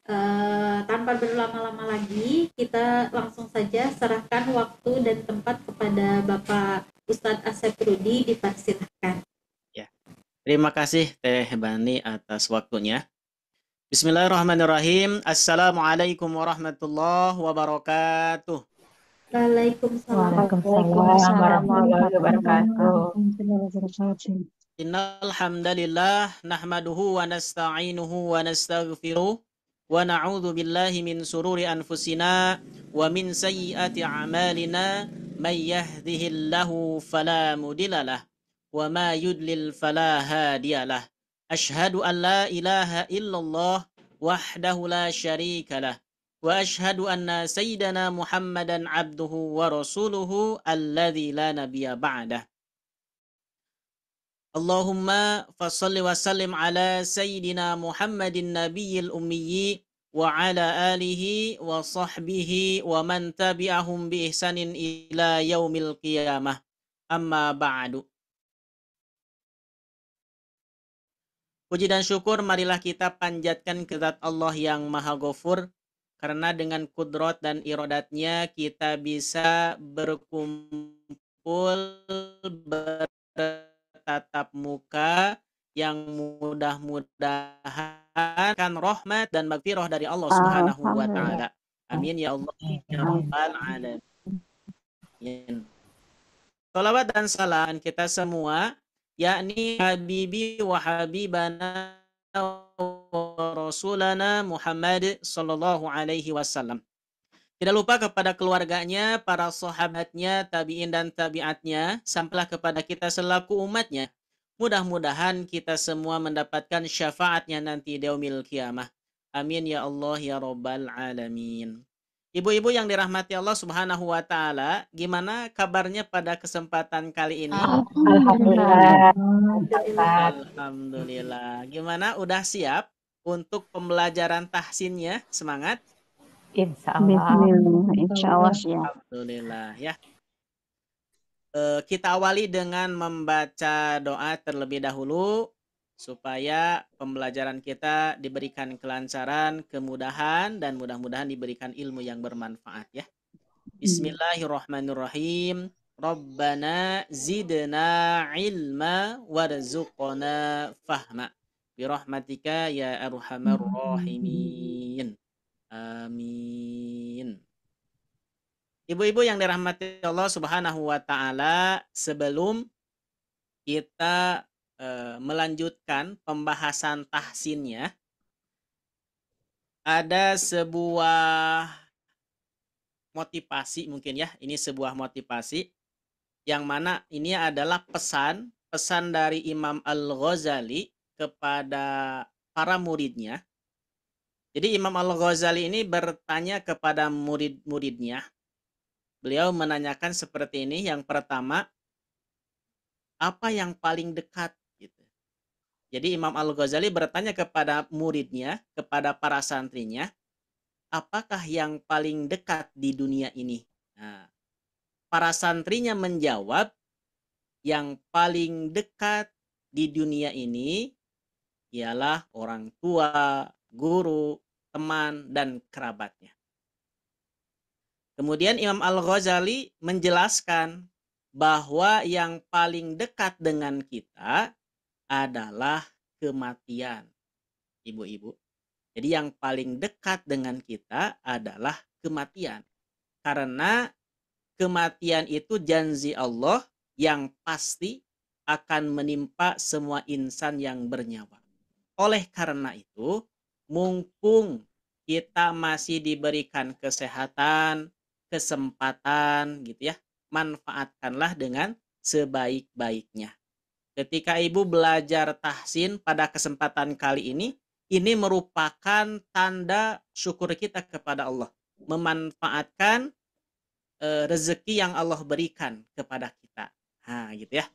Tanpa berlama-lama lagi, kita langsung saja serahkan waktu dan tempat kepada Bapak Ustadz Asep Rudi, dipersilahkan. Ya. Terima kasih Teh Bani atas waktunya. Bismillahirrahmanirrahim. Assalamualaikum warahmatullahi wabarakatuh. Waalaikumsalam. Waalaikumsalam warahmatullahi wabarakatuh. Innal hamdalillah nahmaduhu wa nasta'inuhu wa nastaghfiruh wa na'udzu billahi min sururi anfusina wa min sayyiati a'malina may yahdihillahu fala mudhillalah wa ma yudlil fala hadiyalah. Asyhadu an la ilaha illallah wahdahu la syarikalah wa asyhadu anna sayyidana Muhammadan abduhu wa rasuluhu alladzi la nabiyya ba'dah. Allahumma fassalli wa sallim ala sayyidina Muhammadin nabiyil ummiyi wa ala alihi wa sahbihi wa man tabi'ahum bi ihsanin ila yaumil qiyamah. Amma ba'du. Puji dan syukur marilah kita panjatkan ke zat Allah yang Maha Ghafur, karena dengan kudrat dan iradatnya kita bisa berkumpul tatap muka yang mudah-mudahan kan rahmat dan magfirah dari Allah Subhanahu wa taala. Amin ya Allah ya rabbal alamin. Salawat dan salam kita semua, yakni habibi wa habibana wa rasulana Muhammad sallallahu alaihi wasallam. Tidak lupa kepada keluarganya, para sahabatnya, tabi'in dan tabi'atnya, sampailah kepada kita selaku umatnya. Mudah-mudahan kita semua mendapatkan syafaatnya nanti di yaumil qiyamah. Amin ya Allah ya rabbal alamin. Ibu-ibu yang dirahmati Allah Subhanahu wa taala, gimana kabarnya pada kesempatan kali ini? Alhamdulillah. Alhamdulillah. Gimana, udah siap untuk pembelajaran tahsinnya? Semangat? Insya Allah. Insya Allah siap. Alhamdulillah ya. Kita awali dengan membaca doa terlebih dahulu supaya pembelajaran kita diberikan kelancaran, kemudahan, dan mudah-mudahan diberikan ilmu yang bermanfaat ya. Bismillahirrahmanirrahim. Rabbana zidna ilma warzuqna fahma. Birahmatika ya arhamar rahimin. Amin. Ibu-ibu yang dirahmati Allah Subhanahu wa taala, sebelum kita melanjutkan pembahasan tahsinnya, ada sebuah motivasi mungkin ya. Ini sebuah motivasi yang mana ini adalah pesan dari Imam Al-Ghazali kepada para muridnya. Jadi Imam Al-Ghazali ini bertanya kepada murid-muridnya. Beliau menanyakan seperti ini. Yang pertama, apa yang paling dekat? Gitu. Jadi Imam Al-Ghazali bertanya kepada muridnya, kepada para santrinya, apakah yang paling dekat di dunia ini? Nah, para santrinya menjawab, yang paling dekat di dunia ini ialah orang tua, guru, teman, dan kerabatnya. Kemudian Imam Al-Ghazali menjelaskan bahwa yang paling dekat dengan kita adalah kematian, ibu-ibu. Jadi yang paling dekat dengan kita adalah kematian. Karena kematian itu janji Allah yang pasti akan menimpa semua insan yang bernyawa. Oleh karena itu, mumpung kita masih diberikan kesehatan, kesempatan gitu ya, manfaatkanlah dengan sebaik-baiknya. Ketika ibu belajar tahsin pada kesempatan kali ini merupakan tanda syukur kita kepada Allah, memanfaatkan rezeki yang Allah berikan kepada kita. Nah, gitu ya.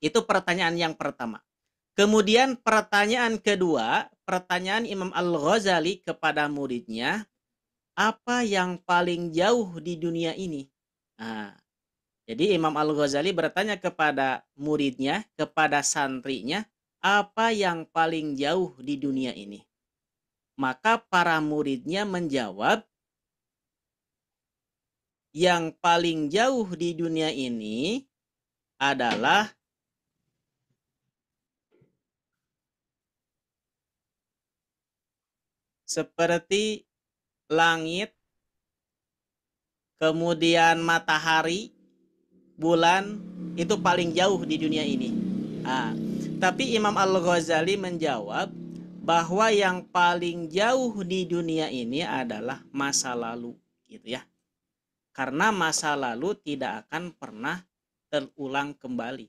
Itu pertanyaan yang pertama. Kemudian pertanyaan kedua, pertanyaan Imam Al-Ghazali kepada muridnya, apa yang paling jauh di dunia ini? Nah, jadi Imam Al-Ghazali bertanya kepada muridnya, kepada santrinya, apa yang paling jauh di dunia ini? Maka para muridnya menjawab, yang paling jauh di dunia ini adalah seperti langit, kemudian matahari, bulan, itu paling jauh di dunia ini. Tapi Imam Al-Ghazali menjawab bahwa yang paling jauh di dunia ini adalah masa lalu, gitu ya. Karena masa lalu tidak akan pernah terulang kembali.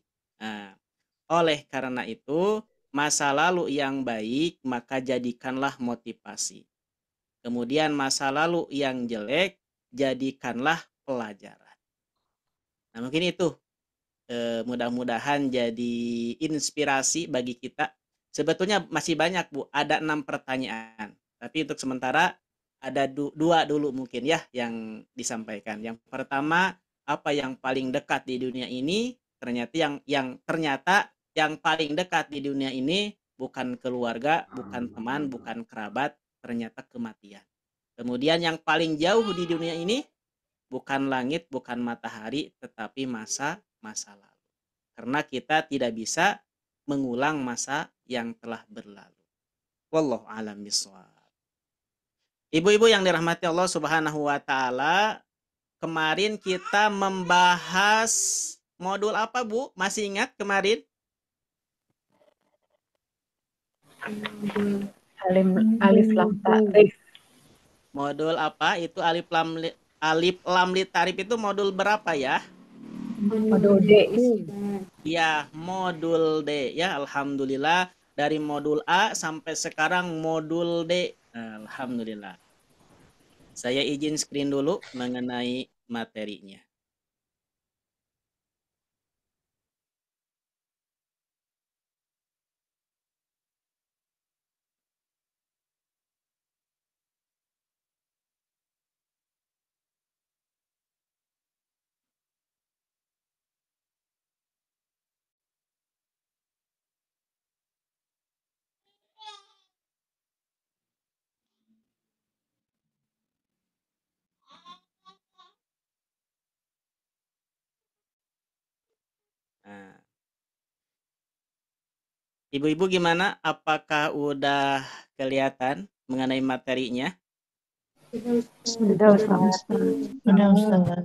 Oleh karena itu, masa lalu yang baik maka jadikanlah motivasi. Kemudian masa lalu yang jelek jadikanlah pelajaran. Nah, mungkin itu mudah-mudahan jadi inspirasi bagi kita. Sebetulnya masih banyak, Bu. Ada 6 pertanyaan. Tapi untuk sementara ada 2 dulu mungkin ya yang disampaikan. Yang pertama, apa yang paling dekat di dunia ini? Ternyata yang paling dekat di dunia ini bukan keluarga, bukan teman, bukan kerabat, ternyata kematian. Kemudian yang paling jauh di dunia ini bukan langit, bukan matahari, tetapi masa lalu. Karena kita tidak bisa mengulang masa yang telah berlalu. Wallahu a'lam bishawab. Ibu-ibu yang dirahmati Allah Subhanahu wa taala, kemarin kita membahas modul apa, Bu? Masih ingat kemarin? Alif lam ta'rif. Modul apa? Itu alif lam lit ta'rif itu modul berapa ya? Modul D. Ya, modul D ya. Alhamdulillah dari modul A sampai sekarang modul D. Alhamdulillah. Saya izin screen dulu mengenai materinya. Nah, ibu-ibu gimana? Apakah udah kelihatan mengenai materinya? Sudah, Ustaz. Sudah, Ustaz.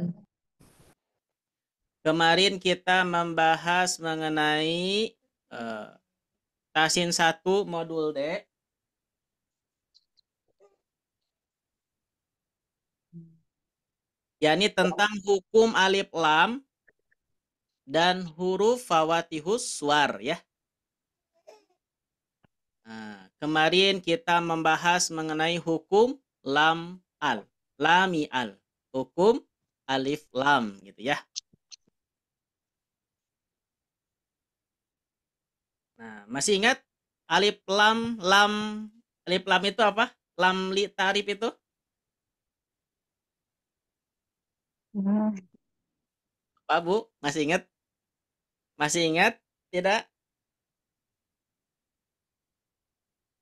Kemarin kita membahas mengenai Tasin 1 modul D. Yakni tentang hukum alif lam dan huruf fawatihus suar ya. Nah, kemarin kita membahas mengenai hukum lam al, lami al, hukum alif lam gitu ya. Nah, masih ingat alif lam itu apa? Lam li tarif itu? Pak Bu, masih ingat? Masih ingat? Tidak?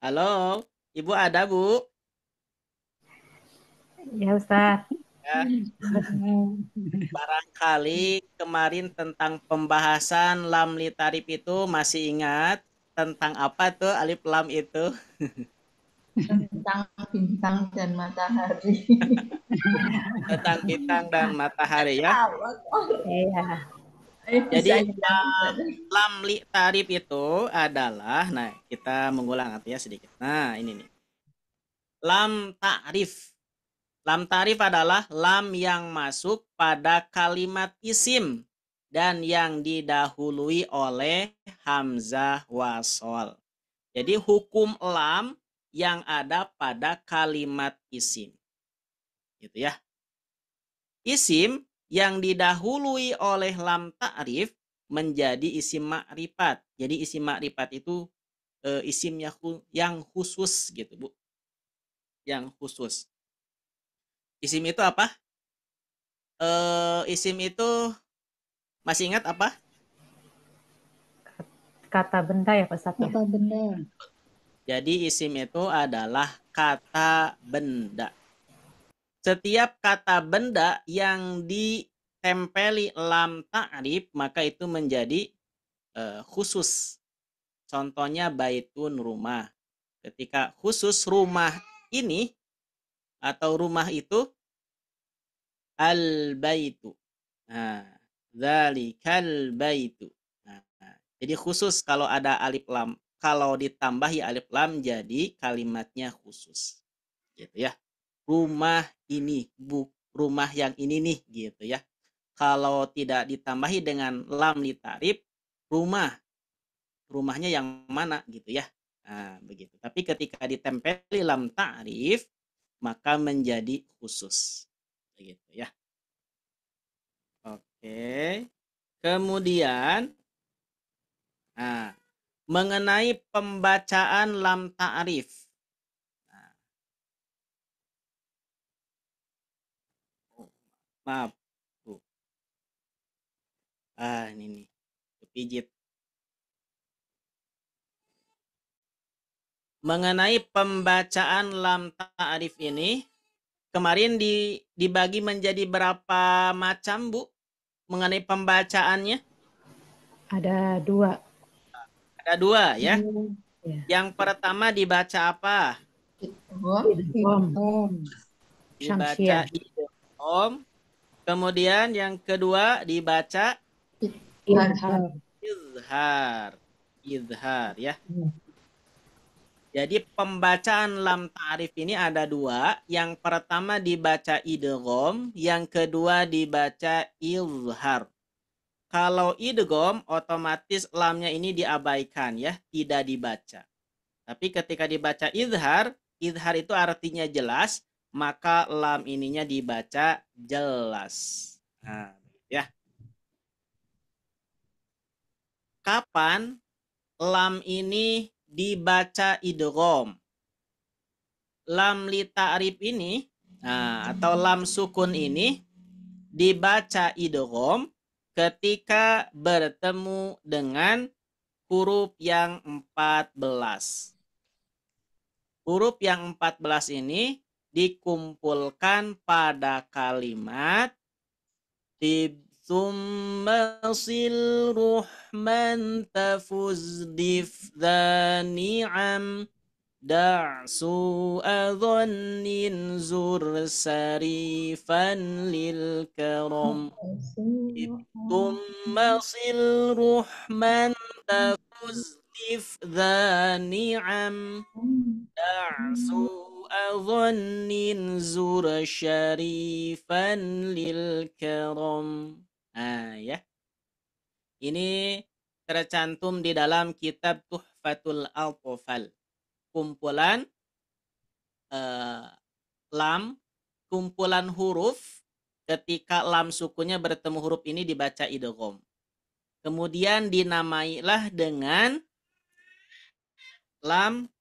Halo, Ibu ada, Bu? Ya, Ustaz. Ya, barangkali kemarin tentang pembahasan lam li tarif itu masih ingat tentang apa tuh alif lam itu? Tentang bintang dan matahari. Tentang bintang dan matahari ya. Iya. Jadi lam li tarif itu adalah, nah kita mengulang artinya sedikit. Nah ini nih. Lam ta'rif. Lam ta'rif adalah lam yang masuk pada kalimat isim dan yang didahului oleh hamzah wasol. Jadi hukum lam yang ada pada kalimat isim. Gitu ya. Isim yang didahului oleh lam ta'rif menjadi isim ma'rifat. Jadi isim ma'rifat itu isim yang khusus gitu, Bu. Yang khusus. Isim itu apa? Isim itu masih ingat apa? Kata benda ya, Pak Ustaz? Kata benda. Jadi isim itu adalah kata benda. Setiap kata benda yang ditempeli lam ta'rif maka itu menjadi khusus. Contohnya baitun, rumah. Ketika khusus rumah ini atau rumah itu al-baitu. Nah, dzalikal baitu. Nah, jadi khusus kalau ada alif lam. Kalau ditambahi alif lam jadi kalimatnya khusus. Gitu ya. Rumah ini, rumah yang ini nih gitu ya. Kalau tidak ditambahi dengan lam li ta'rif, rumahnya yang mana gitu ya. Nah, begitu. Tapi ketika ditempeli lam ta'rif maka menjadi khusus. Begitu ya. Oke. Kemudian mengenai pembacaan lam ta'rif. Maaf. Ini nih. Kepijit. Mengenai pembacaan lam ta'rif ini, kemarin dibagi menjadi berapa macam, Bu? Mengenai pembacaannya? Ada 2. Ada 2 ya. Ya. Yang pertama dibaca apa? Idgham. Dibaca idgham. Kemudian yang kedua dibaca izhar ya. Jadi pembacaan lam ta'rif ini ada 2. Yang pertama dibaca idgham, yang kedua dibaca izhar. Kalau idgham otomatis lamnya ini diabaikan ya, tidak dibaca. Tapi ketika dibaca izhar itu artinya jelas, maka lam ininya dibaca jelas. Nah, ya. Kapan lam ini dibaca idgham? Lam li ta'rif ini atau lam sukun ini dibaca idgham ketika bertemu dengan huruf yang 14. Huruf yang 14 ini dikumpulkan pada kalimat Tibsummasil ruhman tafuz difdani'am da'su adhannin zur sarifan lil karam. Tibsummasil ruhman tafuz difdani'am da'su adhannin zur syarifan lil karam. Ya. Ini tercantum di dalam kitab Tuhfatul Atfal. Kumpulan lam, kumpulan huruf ketika lam sukunnya bertemu huruf ini dibaca idgham. Kemudian dinamailah dengan lam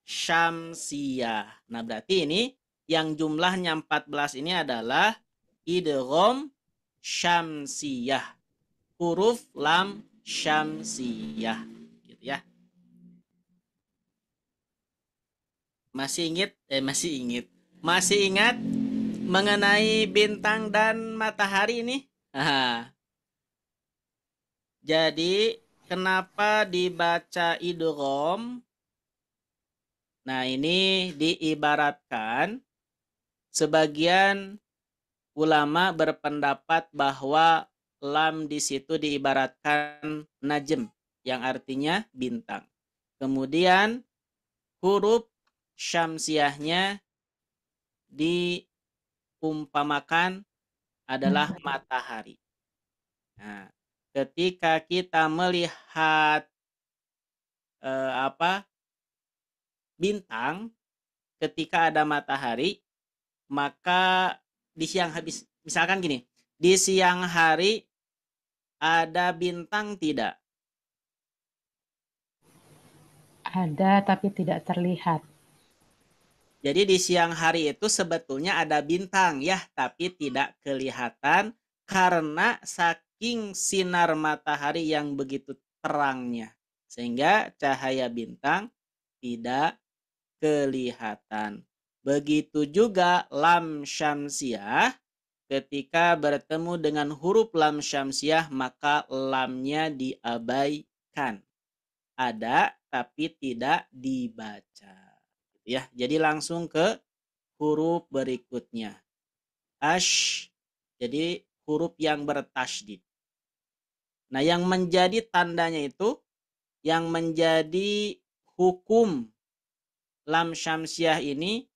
syamsiyah. Nah, berarti ini yang jumlahnya 14 ini adalah idgham syamsiyah. Huruf lam syamsiyah. Gitu ya. Masih ingat mengenai bintang dan matahari ini? Jadi, kenapa dibaca idgham? Nah, ini diibaratkan sebagian ulama berpendapat bahwa lam di situ diibaratkan najm yang artinya bintang. Kemudian huruf syamsiahnya diumpamakan adalah matahari. Nah, ketika kita melihat bintang ketika ada matahari, maka di siang habis misalkan gini, di siang hari ada bintang tidak? Ada tapi tidak terlihat. Jadi di siang hari itu sebetulnya ada bintang ya, tapi tidak kelihatan karena saking sinar matahari yang begitu terangnya. Sehingga cahaya bintang tidak kelihatan. Begitu juga lam syamsiah, ketika bertemu dengan huruf lam syamsiah maka lamnya diabaikan. Ada tapi tidak dibaca. Ya, jadi langsung ke huruf berikutnya. Ash, jadi huruf yang bertasydid. Nah, yang menjadi tandanya itu, yang menjadi hukum lam syamsiah ini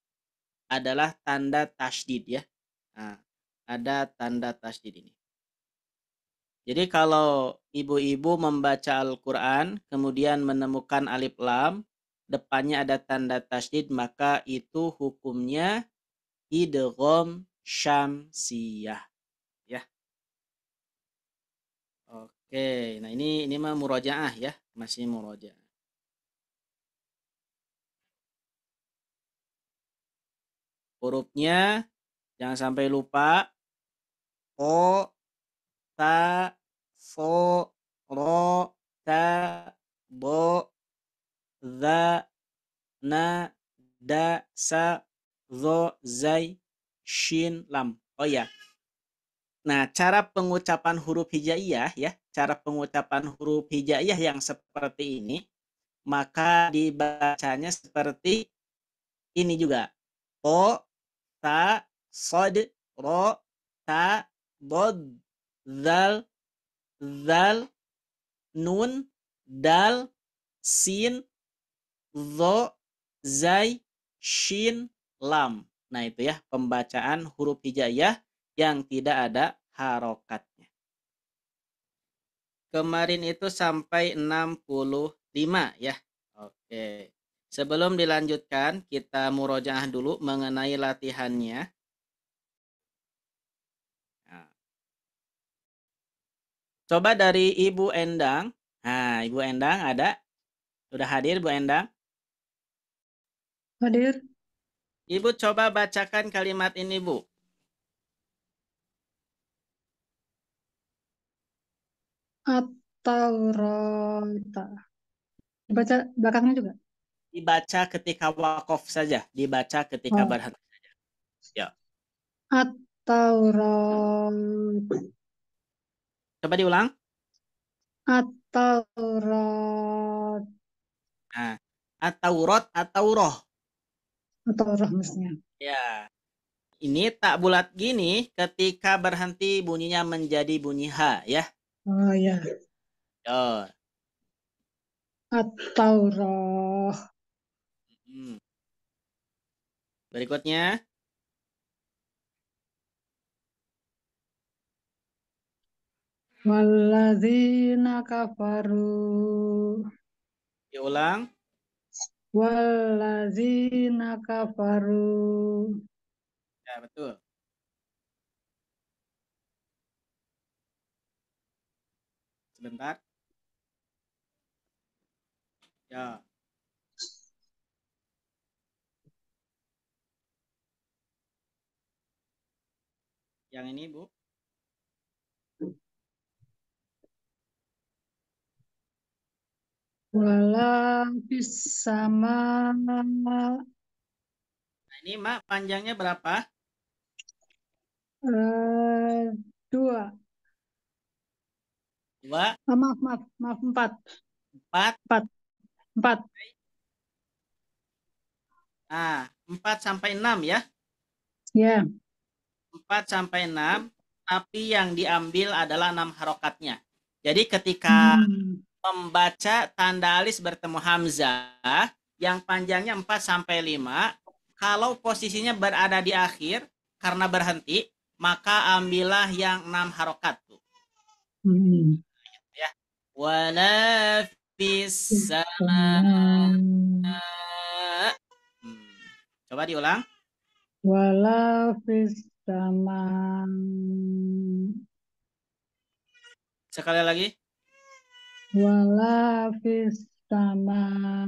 adalah tanda tasydid ya. Nah, ada tanda tasydid ini. Jadi kalau ibu-ibu membaca Al-Quran, kemudian menemukan alif lam, depannya ada tanda tasydid, maka itu hukumnya idgham syamsiyah. Ya. Oke, nah ini mah murojaah ya, masih murojaah. Hurufnya jangan sampai lupa. O, ta, so, ro, ta, bo, za, na, da, sa, zo, zai, shin, lam. Oh ya. Nah, cara pengucapan huruf hijaiyah ya, cara pengucapan huruf hijaiyah yang seperti ini, maka dibacanya seperti ini juga. O, ta, sod, ro, ta, bod, zal, zal, nun, dal, sin, zo, zai, shin, lam. Nah itu ya pembacaan huruf hijaiyah yang tidak ada harokatnya. Kemarin itu sampai 65 ya. Oke. Sebelum dilanjutkan, kita murojaah dulu mengenai latihannya. Nah, coba dari Ibu Endang. Nah, Ibu Endang ada? Sudah hadir Bu Endang? Hadir. Ibu coba bacakan kalimat ini, Bu. At-Taurata. Dibaca belakangnya juga. Dibaca ketika wakof saja. Dibaca ketika Oh. berhenti saja. Ya. At-Taurat. Coba diulang. At-Taurat. Nah, at-Taurat atau roh. At-Taurat mestinya. Ya. Ini tak bulat gini ketika berhenti bunyinya menjadi bunyi H ya. Oh ya. Oh. At-Taurat. Berikutnya. Walladzina kafaru. Diulang. Walladzina kafaru. Ya, betul. Sebentar. Ya. Yang ini, Bu. Wala fis sama. Nah, ini Mak panjangnya berapa? 2. 2, Maaf, 4. 4. 4. Nah, 4 sampai 6 ya. Ya. 4 sampai 6, tapi yang diambil adalah 6 harokatnya. Jadi ketika membaca tanda alis bertemu hamzah, yang panjangnya 4 sampai 5, kalau posisinya berada di akhir karena berhenti, maka ambillah yang 6 harokat tuh. Ya. Wala fis sama. Coba diulang. Wala fis sama. Sekali lagi. Wala fis sama.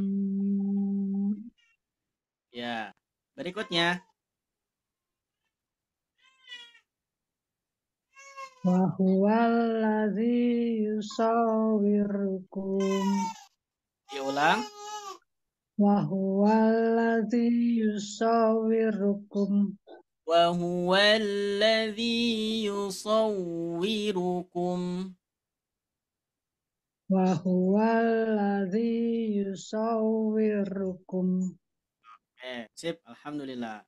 Ya. Berikutnya. Wa huwallazi yusawwirukum. Diulang. wa huwallazi yusawwirukum وهو الذي يصوركم. wa huwallazi yusawwirukum. Sip, alhamdulillah.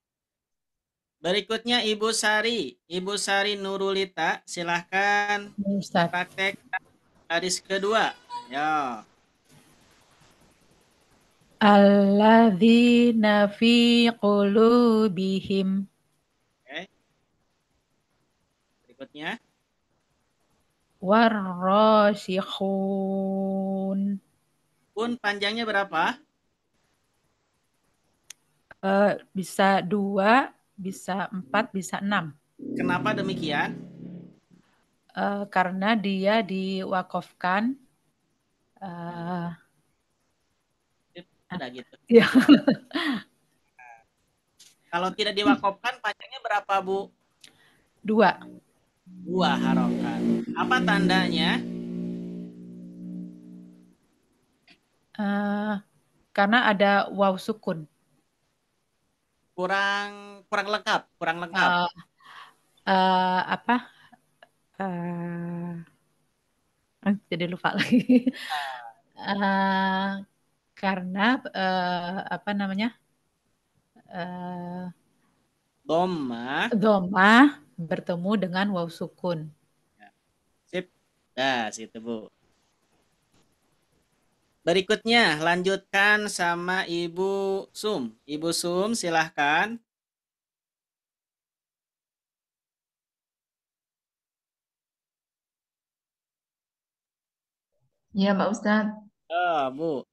Berikutnya Ibu Sari. Ibu Sari Nurulita, silahkan Ustaz. praktek baris kedua. Ya. Alladzina fi qulubihim. Oke. Berikutnya. Warrasikhun. Pun panjangnya berapa? Bisa 2, bisa 4, bisa 6. Kenapa demikian? Karena dia diwakafkan. Udah gitu. Ya. Kalau tidak diwakafkan panjangnya berapa, Bu? 2. 2 harokat. Apa tandanya? Karena ada waw sukun. Kurang lengkap. Jadi lupa lagi. Karena Dhammah bertemu dengan waw sukun. Sip. Dah, situ, Bu. Berikutnya lanjutkan sama Ibu Sum. Ibu Sum, silahkan. Ya, Pak Ustadz. Oh, Bu.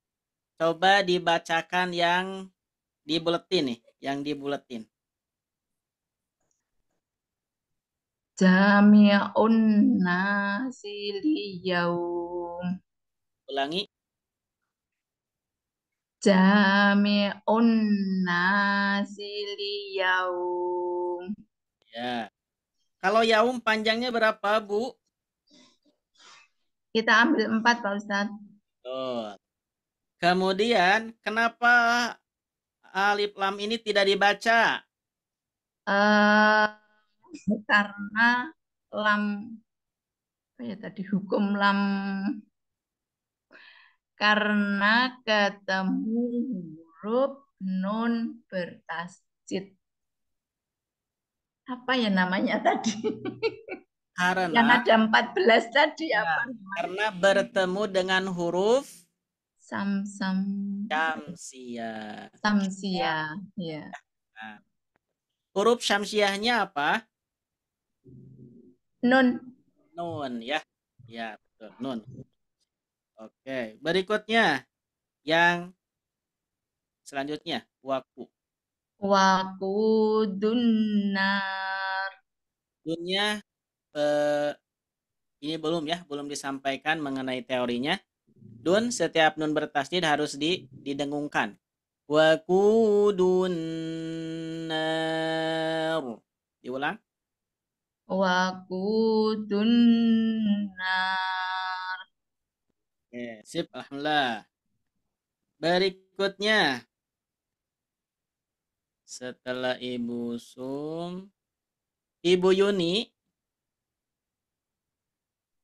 Coba dibacakan yang dibuletin nih, yang dibuletin. Jami'un nasi liyaum. Ulangi. Jami'un nasi liyaum. Ya. Kalau yaum panjangnya berapa, Bu? Kita ambil 4, Pak Ustadz. Betul. Kemudian, kenapa alif lam ini tidak dibaca? Karena lam, apa ya tadi, hukum lam, karena ketemu huruf nun bertasjid. Apa ya namanya tadi? Yang Karena ada 14 tadi ya, apa? karena bertemu dengan huruf Samsia. Ya. Nah, huruf syamsiahnya apa? Nun. Nun ya. Ya, betul, nun. Oke, berikutnya yang selanjutnya waku. Wakudunnar. Dunnya ini belum disampaikan mengenai teorinya. Dun, setiap nun bertasdid harus didengungkan. Wakudunnar. Diulang. Wakudunnar. Oke, sip, alhamdulillah. Berikutnya, setelah Ibu Sum, Ibu Yuni.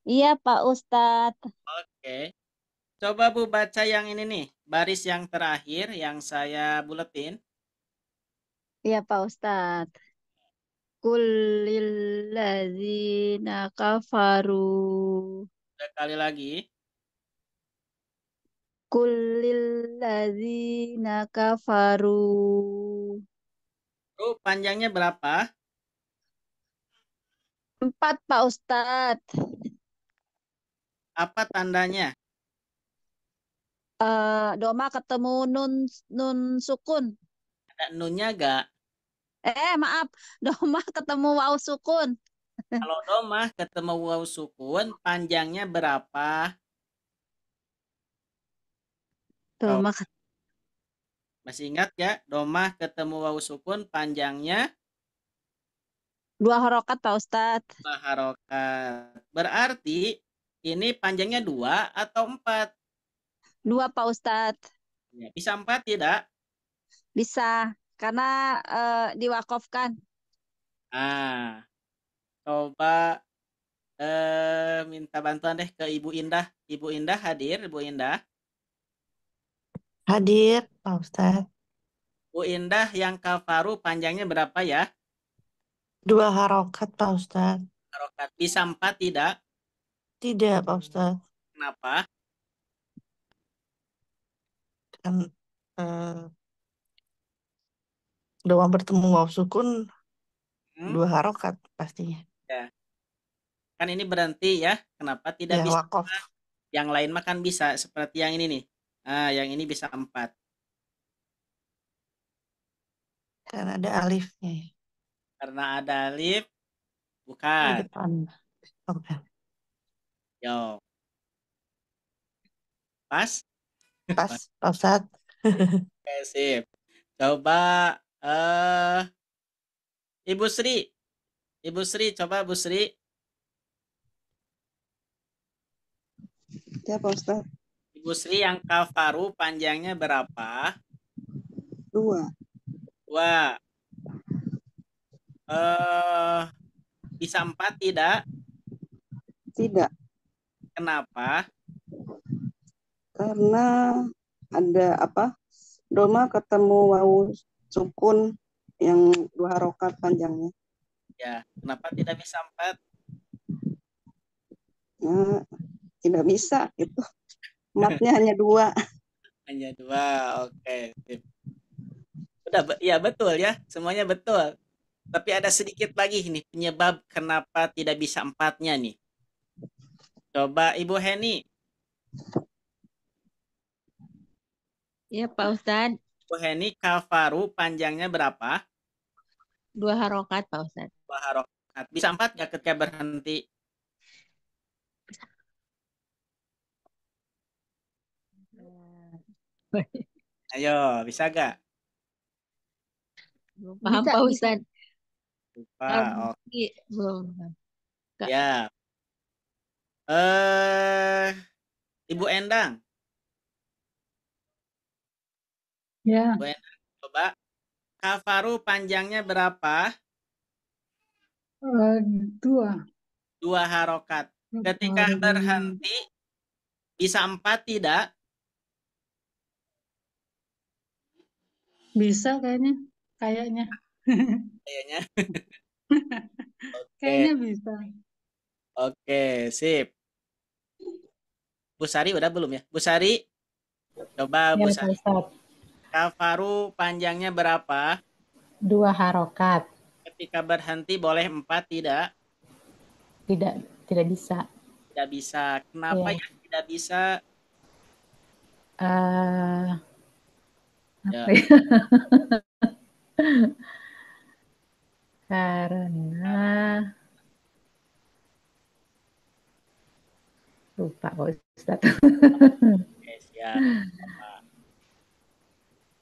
Iya, Pak Ustadz. Oke. Coba Bu baca yang ini nih, baris yang terakhir yang saya buletin. Iya, Pak Ustadz. Kullilladzina kafaru. Sekali lagi. Kullilladzina kafaru. Bu, panjangnya berapa? 4, Pak Ustadz. Apa tandanya? Doma ketemu nun sukun. Ada nunnya gak? Maaf. Doma ketemu waw sukun. Kalau domah ketemu waw sukun, panjangnya berapa? Doma Masih ingat ya? Domah ketemu waw sukun, panjangnya 2 harokat, Pak Ustadz. 2 harokat. Berarti ini panjangnya 2 atau 4? 2, Pak Ustadz. Ya, bisa 4 tidak? Bisa, karena diwakafkan. Ah, coba minta bantuan deh ke Ibu Indah. Ibu Indah hadir, Ibu Indah. Hadir, Pak Ustadz. Bu Indah yang kafaru panjangnya berapa ya? 2 harokat, Pak Ustadz. Harokat. Bisa 4 tidak? Tidak, Pak Ustadz. Kenapa? Kan doma bertemu waw sukun Hmm? 2 harokat pastinya. Ya. Kan ini berhenti ya. Kenapa tidak Ya, bisa? wakaf. Yang lain mah kan bisa. Seperti yang ini nih. Nah, yang ini bisa 4. Kan ada alifnya ya, Karena ada alif. di Bukan. depan. Oke. Yo. Pas? Pas, Pak Ustadz. Oke, sip. Coba Ibu Sri. Ibu Sri, coba Bu Sri. Ya, Pak Ustadz. Ibu Sri yang kafaru panjangnya berapa? 2. 2. Bisa 4 tidak? Tidak. Kenapa? Karena ada doma ketemu wawu sukun yang 2 harokat panjangnya. Ya, kenapa tidak bisa 4? Nah, tidak bisa itu. Matnya hanya 2. Hanya 2. Oke, sip. Udah, ya betul ya. Semuanya betul. Tapi ada sedikit lagi nih penyebab kenapa tidak bisa 4-nya nih. Coba Ibu Heni. Ya, Pak Ustadz. Ibu Heni, kafaru panjangnya berapa? 2 harokat, Pak Ustadz. 2 harokat. Bisa 4 nggak ketika berhenti? Ayo, bisa gak? Paham, Bisa, Pak bisa. Ustadz. Lupa. Oke. Belum. Kak. Ya. Ibu Endang. Ya, Ibu Endang, coba. Kafaru panjangnya berapa? 2. 2 harokat. Ketika berhenti, bisa 4 tidak? Bisa kayaknya. Kayaknya. Kayaknya bisa. Oke, sip. Bu Sari udah belum ya? Bu Sari, coba Ya, Bu Pak Sari. Ustadz. Kafaru panjangnya berapa? 2 harokat. Ketika berhenti boleh 4 tidak? Tidak bisa. Tidak bisa. Kenapa Iya. ya tidak bisa? Apa ya? Karena lupa Pak Ustadz. Oke, siap.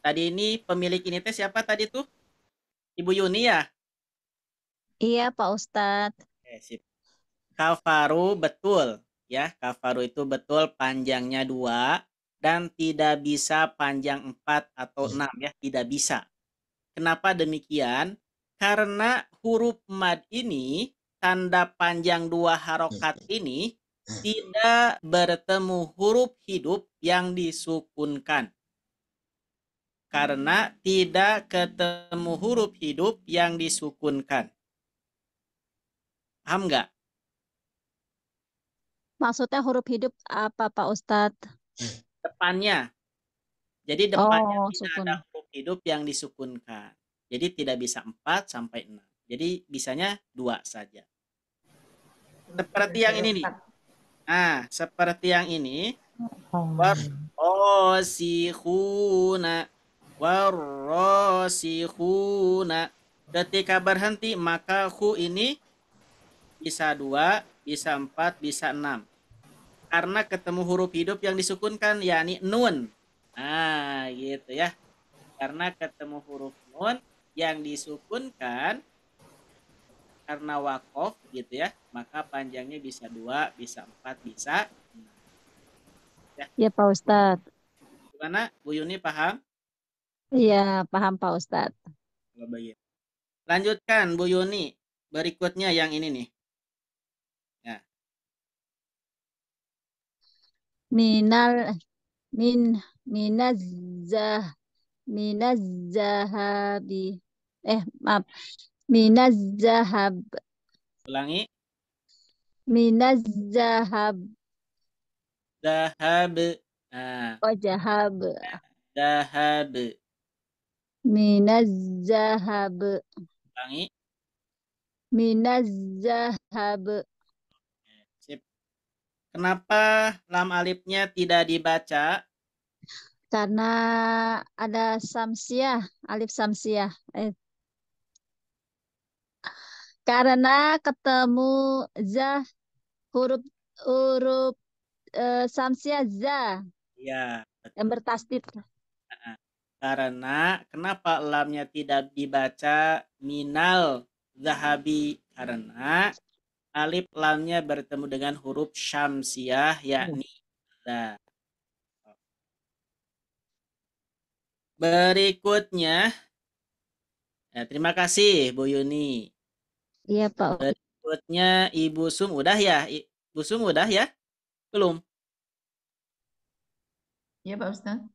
Tadi ini pemilik ini teh siapa tadi tuh? Ibu Yuni ya? Iya, Pak Ustadz. Oke, sip. Kafaru betul ya. Kafaru itu betul panjangnya 2 dan tidak bisa panjang 4 atau 6 ya, tidak bisa. Kenapa demikian? Karena huruf mad ini tanda panjang 2 harokat ini tidak bertemu huruf hidup yang disukunkan. Karena tidak ketemu huruf hidup yang disukunkan. Paham nggak? Maksudnya huruf hidup apa, Pak Ustadz? Depannya. Jadi depannya Oh, tidak sukun. ada huruf hidup yang disukunkan. Jadi tidak bisa 4 sampai 6. Jadi bisanya 2 saja. Seperti yang ini nih. Nah, seperti yang ini. Warrosikhuna. Warrosikhuna. Ketika berhenti maka khu ini bisa 2, bisa 4, bisa 6. Karena ketemu huruf hidup yang disukunkan, yakni nun. Nah, gitu ya. Karena ketemu huruf nun yang disukunkan, karena wakof gitu ya, maka panjangnya bisa 2, bisa 4, bisa 6. Ya, Pak Ustadz. Gimana? Bu Yuni paham? Iya, paham Pak Ustadz. Kalau begitu. Lanjutkan Bu Yuni. Berikutnya yang ini nih. Ya. Minal min minazah minazahabi. Maaf. Minazahab Ulangi. minazahab. Dahab. Nah, Oh, jahab. dahab. Minazahab. Ulangi. Minazahab. Sip. Kenapa lam alifnya tidak dibaca? Karena ada samsiah, alif samsiah. Karena ketemu za, huruf huruf samsiah za Iya, yang betul. bertasdid. Karena kenapa lamnya tidak dibaca minal zahabi? Karena alif lamnya bertemu dengan huruf syamsiah yakni za. Berikutnya, terima kasih Bu Yuni. Iya Pak. Berikutnya Ibu Sum udah ya? Ibu Sum udah ya? Belum? Ya Pak Ustadz.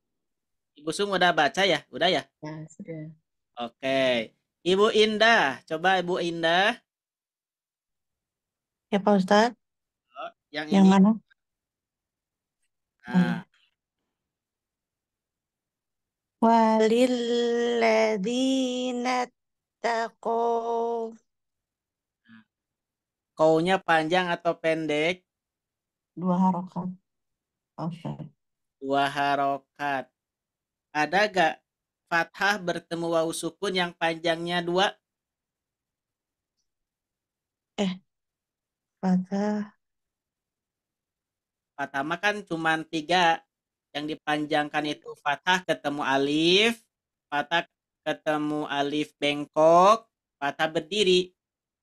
Ibu Sum udah baca ya? Udah ya? Ya, sudah. Oke. Ibu Indah, coba Ibu Indah. Ya Pak Ustadz, Yang yang ini. mana? Nah, Walilladzina taqaw. kau-nya panjang atau pendek? 2 harokat. Pak Ustadz. 2 harokat. Ada gak fathah bertemu wawu sukun yang panjangnya 2? Fathah. Fathah mah kan cuma 3. Yang dipanjangkan itu fathah ketemu alif, fathah ketemu alif bengkok, fathah berdiri.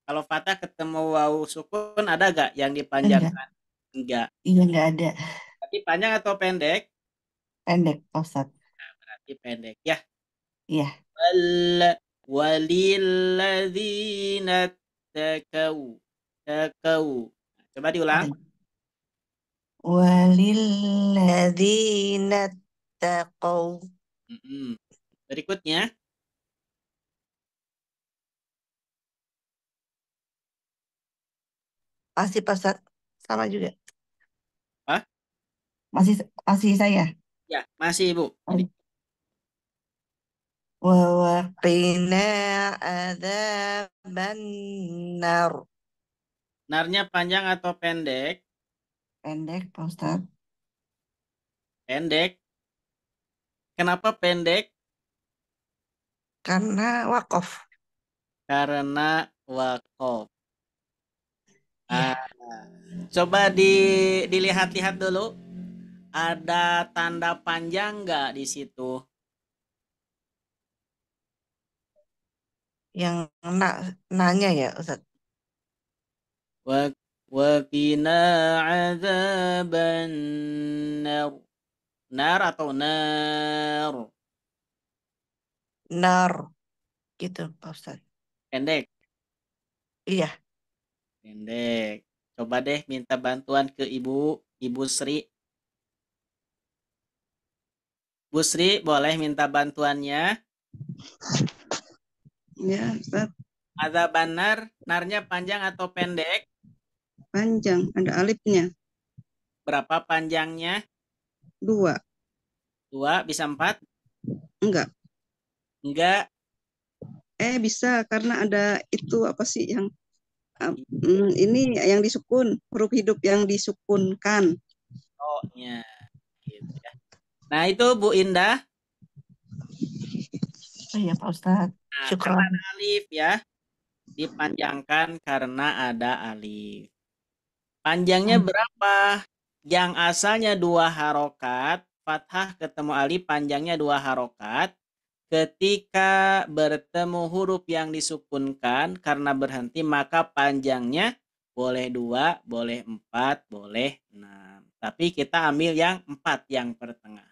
Kalau fathah ketemu wawu sukun ada gak yang dipanjangkan? Enggak. Iya, enggak ada. Berarti panjang atau pendek? Pendek, Pak Ustadz. Nah, berarti pendek ya. Iya. Walilladzina taqaw. Coba diulang. Walilladzina taqaw. Berikutnya. Masih Pak Ustadz. Sama juga. Apa? Masih saya. Ya, masih Ibu. Wa waqina adzaban nar. Narnya panjang atau pendek? Pendek, Pak Ustadz. Pendek. Kenapa pendek? Karena wakaf. Karena wakaf. Ya. Coba dilihat-lihat dulu. Ada tanda panjang nggak di situ? Yang nanya ya, Ustadz. Waqina adzaban nar. Nar atau nar? Nar. Gitu, Pak Ustadz. Pendek. Iya. Pendek. Coba deh minta bantuan ke Ibu Sri. Bu Sri, boleh minta bantuannya? Ya, Ustaz. Adzaban nar, narnya panjang atau pendek? Panjang, ada alifnya. Berapa panjangnya? 2. 2, bisa 4? Enggak. Enggak. Bisa karena ada itu apa sih yang ini yang disukun, huruf hidup yang disukunkan. Oh, ya. Gitu ya. Nah, itu Bu Indah. Oh iya, Pak Ustadz. Nah, Syukron. karena ada alif ya. Dipanjangkan karena ada alif. Panjangnya berapa? Yang asalnya 2 harokat, fathah ketemu alif panjangnya 2 harokat. Ketika bertemu huruf yang disukunkan karena berhenti, maka panjangnya boleh 2, boleh 4, boleh 6. Tapi kita ambil yang 4 yang pertengahan.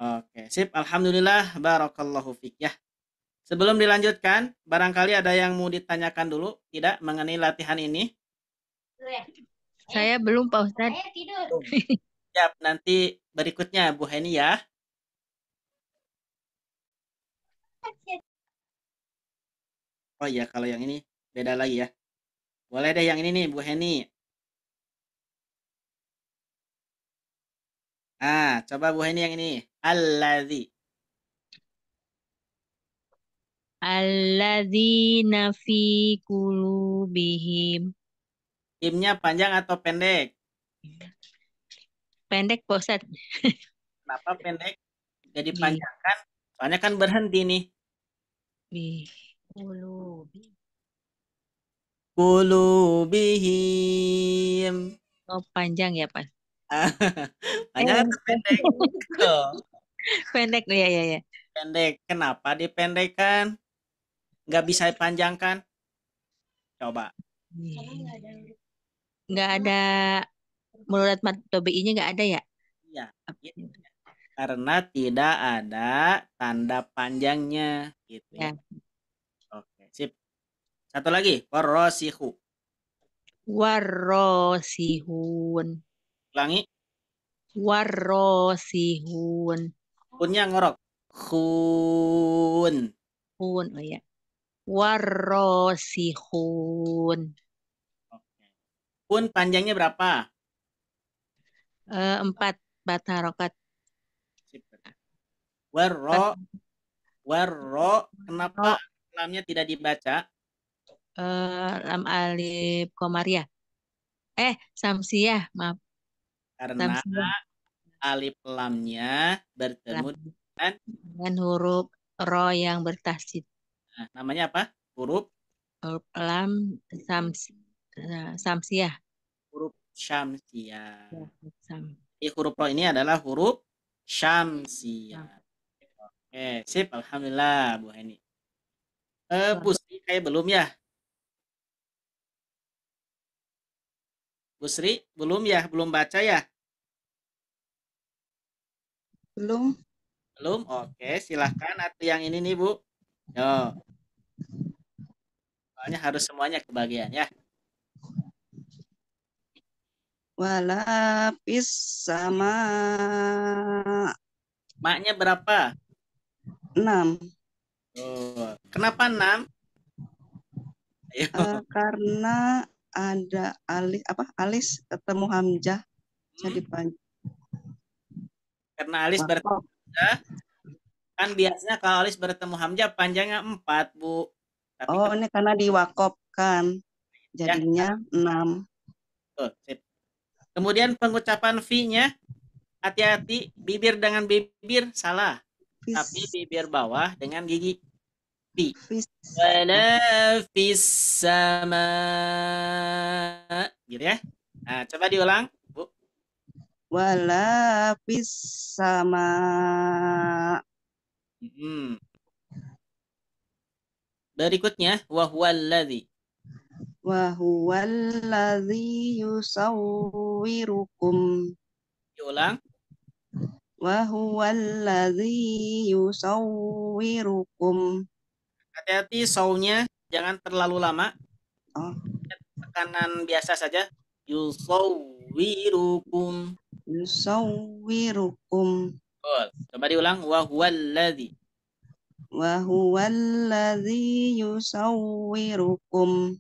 Oke, sip. Alhamdulillah, barakallahu fik ya. Sebelum dilanjutkan, barangkali ada yang mau ditanyakan dulu, tidak mengenai latihan ini? Saya belum, Pak Ustadz. Siap, nanti berikutnya Bu Heni ya. Oh iya, kalau yang ini beda lagi ya. Boleh deh yang ini nih, Bu Heni. Coba Bu Heni yang ini. Alladzi. Alladzina fi qulubihim. Timnya panjang atau pendek? Pendek, Pak Ustadz. Kenapa pendek? Jadi Di, panjangkan. Soalnya kan berhenti nih. di qulubi. Qulubihim. Oh, panjang ya, Pak. Panjang atau pendek? Pendek, ya, ya, ya. Pendek. Kenapa dipendekkan? Nggak bisa dipanjangkan? Coba. Nggak ada, menurut mat TBI-nya nggak ada ya? Iya. Karena tidak ada tanda panjangnya. Gitu ya. Ya. Oke, sip. Satu lagi. Warrosihu. Warrosihun. Ulangi. Warrosihun. Kunnya ngorok. Khun. Hun, oh ya. Warrosihun. Oke. Kun panjangnya berapa? 4 harokat. Sip. Warro. Kenapa lamnya tidak dibaca? Lam alif komariah. Samsiah, maaf. Karena Samsiah. alif lamnya bertemu dengan huruf ro yang bertasydid. Nah, namanya apa? Huruf Lam samsiah. huruf syamsiah. Ya, Jadi huruf ro ini adalah huruf syamsiah. Oke, sip. Alhamdulillah, Bu Heni. Bu Sri kayak belum ya? Bu Sri belum ya? Belum baca ya? Belum. Belum? Oke, silahkan. Atau yang ini nih, Bu. Yo. Soalnya harus semuanya kebagian ya. Walapis sama Maknya berapa? 6. Oh, kenapa 6? Ayo. Karena ada alis ketemu hamzah jadi panjang. Karena alis bertemu hamzah, kan biasanya kalau alis bertemu hamzah panjangnya 4, Bu. Tapi ini karena diwakopkan jadinya 6. Sip. Kemudian pengucapan V-nya, hati-hati, bibir dengan bibir salah. Tapi bibir bawah dengan gigi V. Wala fis sama. Gitu ya. Nah, coba diulang, Bu. Wala fis sama. Berikutnya, wahuwaladzi. Wahuwaladzi yusawwirukum. Diulang. Wahuwaladzi yusawwirukum. Hati-hati saunya jangan terlalu lama. Tekanan biasa saja. Yusawwirukum. Yusawwirukum. Coba diulang. Wahuwaladzi. Wahuwaladzi yusawwirukum.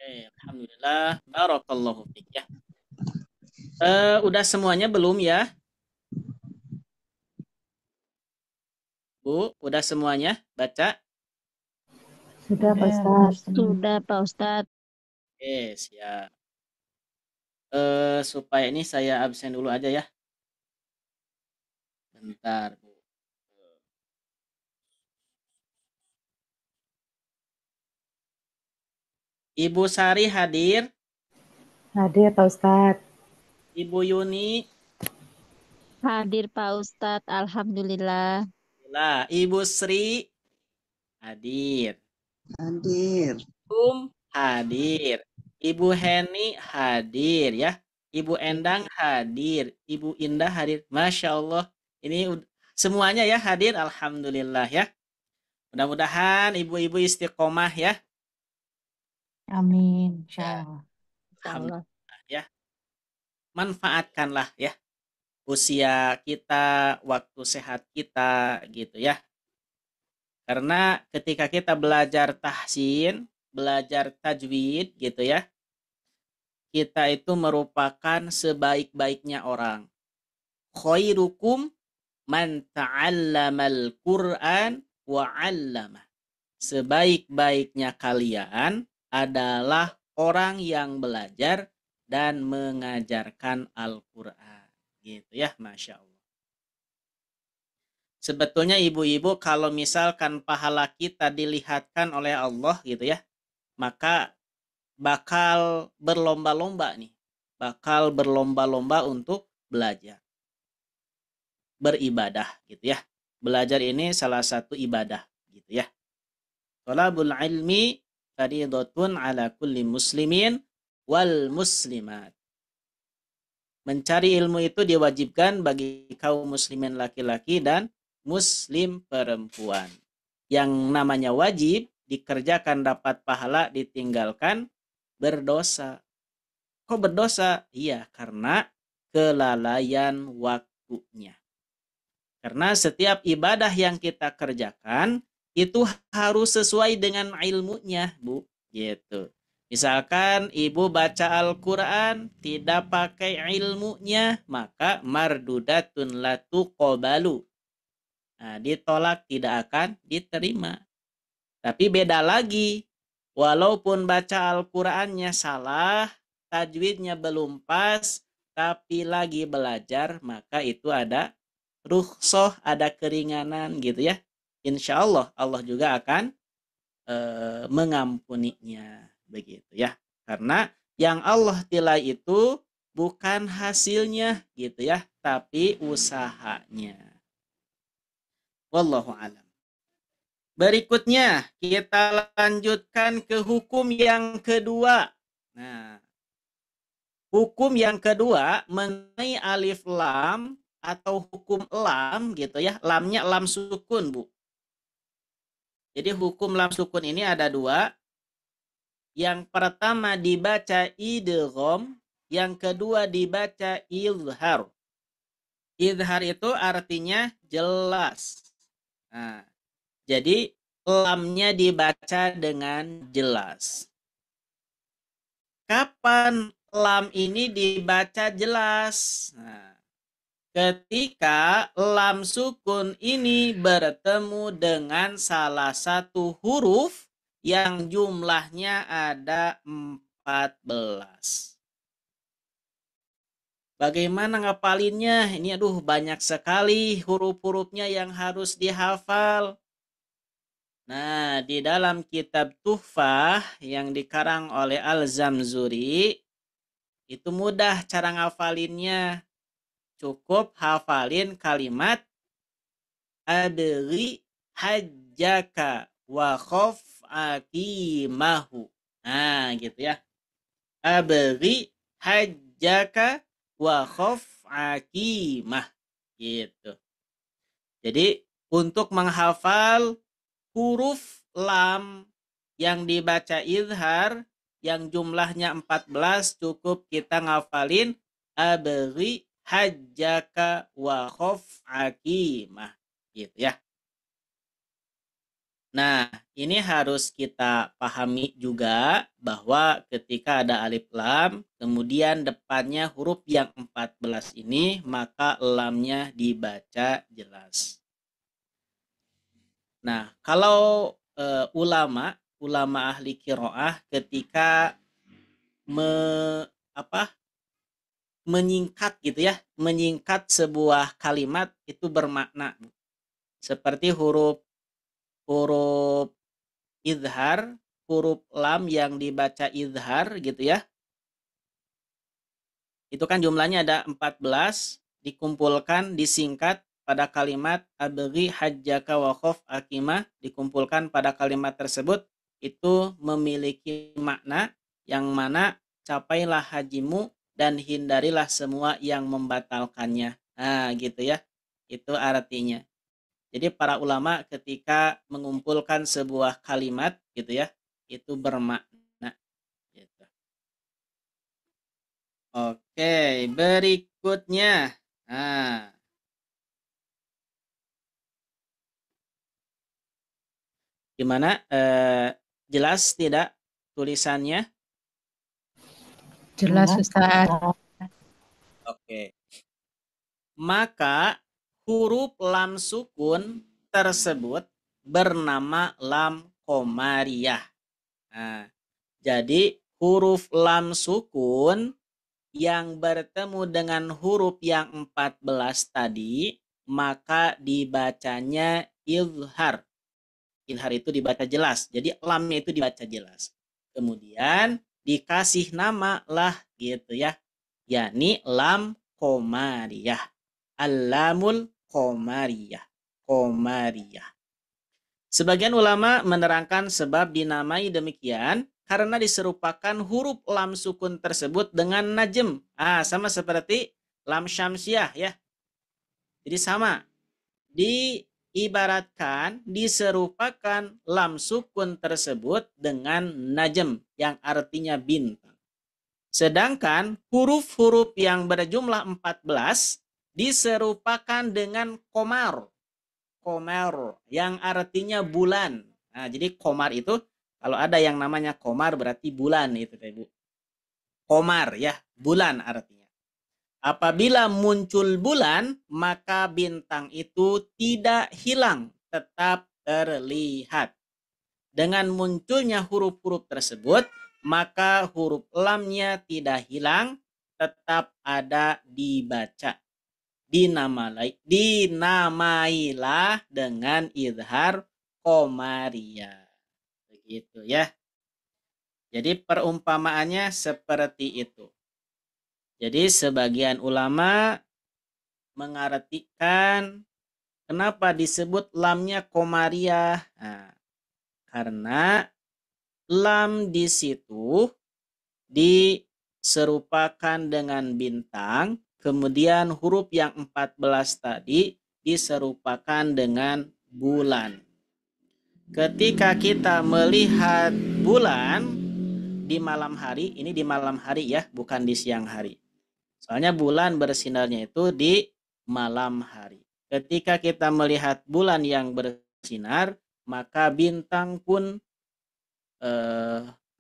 Alhamdulillah. Barakallahu fik ya. Udah semuanya belum ya? Bu, udah semuanya baca? Sudah, Pak Ustadz. Sudah, Pak Ustadz. Oke, siap. Supaya ini saya absen dulu aja ya. Bentar, Bu. Ibu Sari hadir? Hadir, Pak Ustadz. Ibu Yuni? Hadir, Pak Ustadz. Alhamdulillah. Ibu Sri? Hadir. Hadir. Hadir. Ibu Heni hadir ya. Ibu Endang hadir. Ibu Indah hadir. Masya Allah. Ini semuanya ya hadir, alhamdulillah ya. Mudah-mudahan ibu-ibu istiqomah ya. Amin. Ya, Insyaallah. Allah. alhamdulillah ya. Manfaatkanlah ya usia kita, waktu sehat kita gitu ya. Karena ketika kita belajar tahsin, belajar tajwid gitu ya, kita itu merupakan sebaik-baiknya orang. Khairukum man ta'allamal Qur'an wa 'allama. Sebaik-baiknya kalian adalah orang yang belajar dan mengajarkan Al-Qur'an. Gitu ya, Masya Allah. Sebetulnya ibu-ibu kalau misalkan pahala kita dilihatkan oleh Allah gitu ya, maka bakal berlomba-lomba nih. Bakal berlomba-lomba untuk belajar. Beribadah gitu ya. Belajar ini salah satu ibadah gitu ya. Thalabul ilmi fardhatun ala kulli muslimin wal muslimat. Mencari ilmu itu diwajibkan bagi kaum muslimin laki-laki dan muslim perempuan. Yang namanya wajib dikerjakan dapat pahala, ditinggalkan berdosa. Kok berdosa? Iya, karena kelalaian waktunya. Karena setiap ibadah yang kita kerjakan itu harus sesuai dengan ilmunya, Bu. Gitu. Misalkan ibu baca Al-Quran tidak pakai ilmunya, maka mardudatun la tuqbalu. Nah, ditolak, tidak akan diterima. Tapi beda lagi, walaupun baca Al-Qurannya salah, tajwidnya belum pas, tapi lagi belajar, maka itu ada rukhsah, ada keringanan gitu ya. Insya Allah, Allah juga akan mengampuninya. Begitu ya. Karena yang Allah nilai itu bukan hasilnya gitu ya, tapi usahanya. Wallahu a'lam. Berikutnya kita lanjutkan ke hukum yang kedua. Nah, hukum yang kedua mengenai alif lam atau hukum lam gitu ya. Lamnya lam sukun, Bu. Jadi hukum lam sukun ini ada dua. Yang pertama dibaca idgham, yang kedua dibaca izhar. Izhar itu artinya jelas. Nah, jadi lamnya dibaca dengan jelas. Kapan lam ini dibaca jelas? Nah, ketika lam sukun ini bertemu dengan salah satu huruf yang jumlahnya ada 14. Bagaimana ngapalinnya? Ini banyak sekali huruf-hurufnya yang harus dihafal. Nah, di dalam kitab Tuhfah yang dikarang oleh Al-Zamzuri, itu mudah cara ngafalinnya. Cukup hafalin kalimat adri hajjaka wa khof akimahu. Nah, gitu ya. Abri hajjaka wa khof akimah. Gitu. Jadi, untuk menghafal huruf lam yang dibaca izhar yang jumlahnya 14, cukup kita ngafalin abri hajjaka wa khof akimah. Gitu ya. Nah, ini harus kita pahami juga bahwa ketika ada alif lam, kemudian depannya huruf yang 14 ini, maka lamnya dibaca jelas. Nah, kalau ulama ahli qiraah ketika menyingkat gitu ya, menyingkat sebuah kalimat itu bermakna seperti huruf izhar, huruf lam yang dibaca izhar gitu ya. Itu kan jumlahnya ada 14, dikumpulkan, disingkat pada kalimat abri hajjaka wa khof akimah, dikumpulkan pada kalimat tersebut, itu memiliki makna yang mana capailah hajimu dan hindarilah semua yang membatalkannya. Nah, gitu ya. Itu artinya. Jadi para ulama ketika mengumpulkan sebuah kalimat gitu ya, itu bermakna gitu. Oke, berikutnya. Nah, gimana? Jelas tidak tulisannya? Jelas Ustaz. Oke. Maka huruf lam sukun tersebut bernama lam qamariyah. Nah, jadi huruf lam sukun yang bertemu dengan huruf yang 14 tadi, maka dibacanya izhar. Izhar itu dibaca jelas. Jadi lamnya itu dibaca jelas. Kemudian dikasih nama lah gitu ya. Yakni lam qamariyah. Al-lamul qamariyah. Qamariyah. Sebagian ulama menerangkan sebab dinamai demikian karena diserupakan huruf lam sukun tersebut dengan najm. Sama seperti lam syamsiah ya. Jadi sama. Diibaratkan, diserupakan lam sukun tersebut dengan najm yang artinya bintang. Sedangkan huruf-huruf yang berjumlah 14 diserupakan dengan komar. Komar yang artinya bulan. Nah, jadi komar itu kalau ada yang namanya komar berarti bulan itu Ibu. Komar ya, bulan artinya. Apabila muncul bulan, maka bintang itu tidak hilang, tetap terlihat. Dengan munculnya huruf-huruf tersebut, maka huruf lamnya tidak hilang, tetap ada dibaca. Dinamailah dengan izhar qamariyah. Begitu ya. Jadi perumpamaannya seperti itu. Jadi sebagian ulama mengartikan kenapa disebut lamnya qamariyah. Nah, karena lam di situ diserupakan dengan bintang, kemudian huruf yang 14 tadi diserupakan dengan bulan. Ketika kita melihat bulan di malam hari, ini di malam hari ya, bukan di siang hari. Soalnya bulan bersinarnya itu di malam hari. Ketika kita melihat bulan yang bersinar, maka bintang pun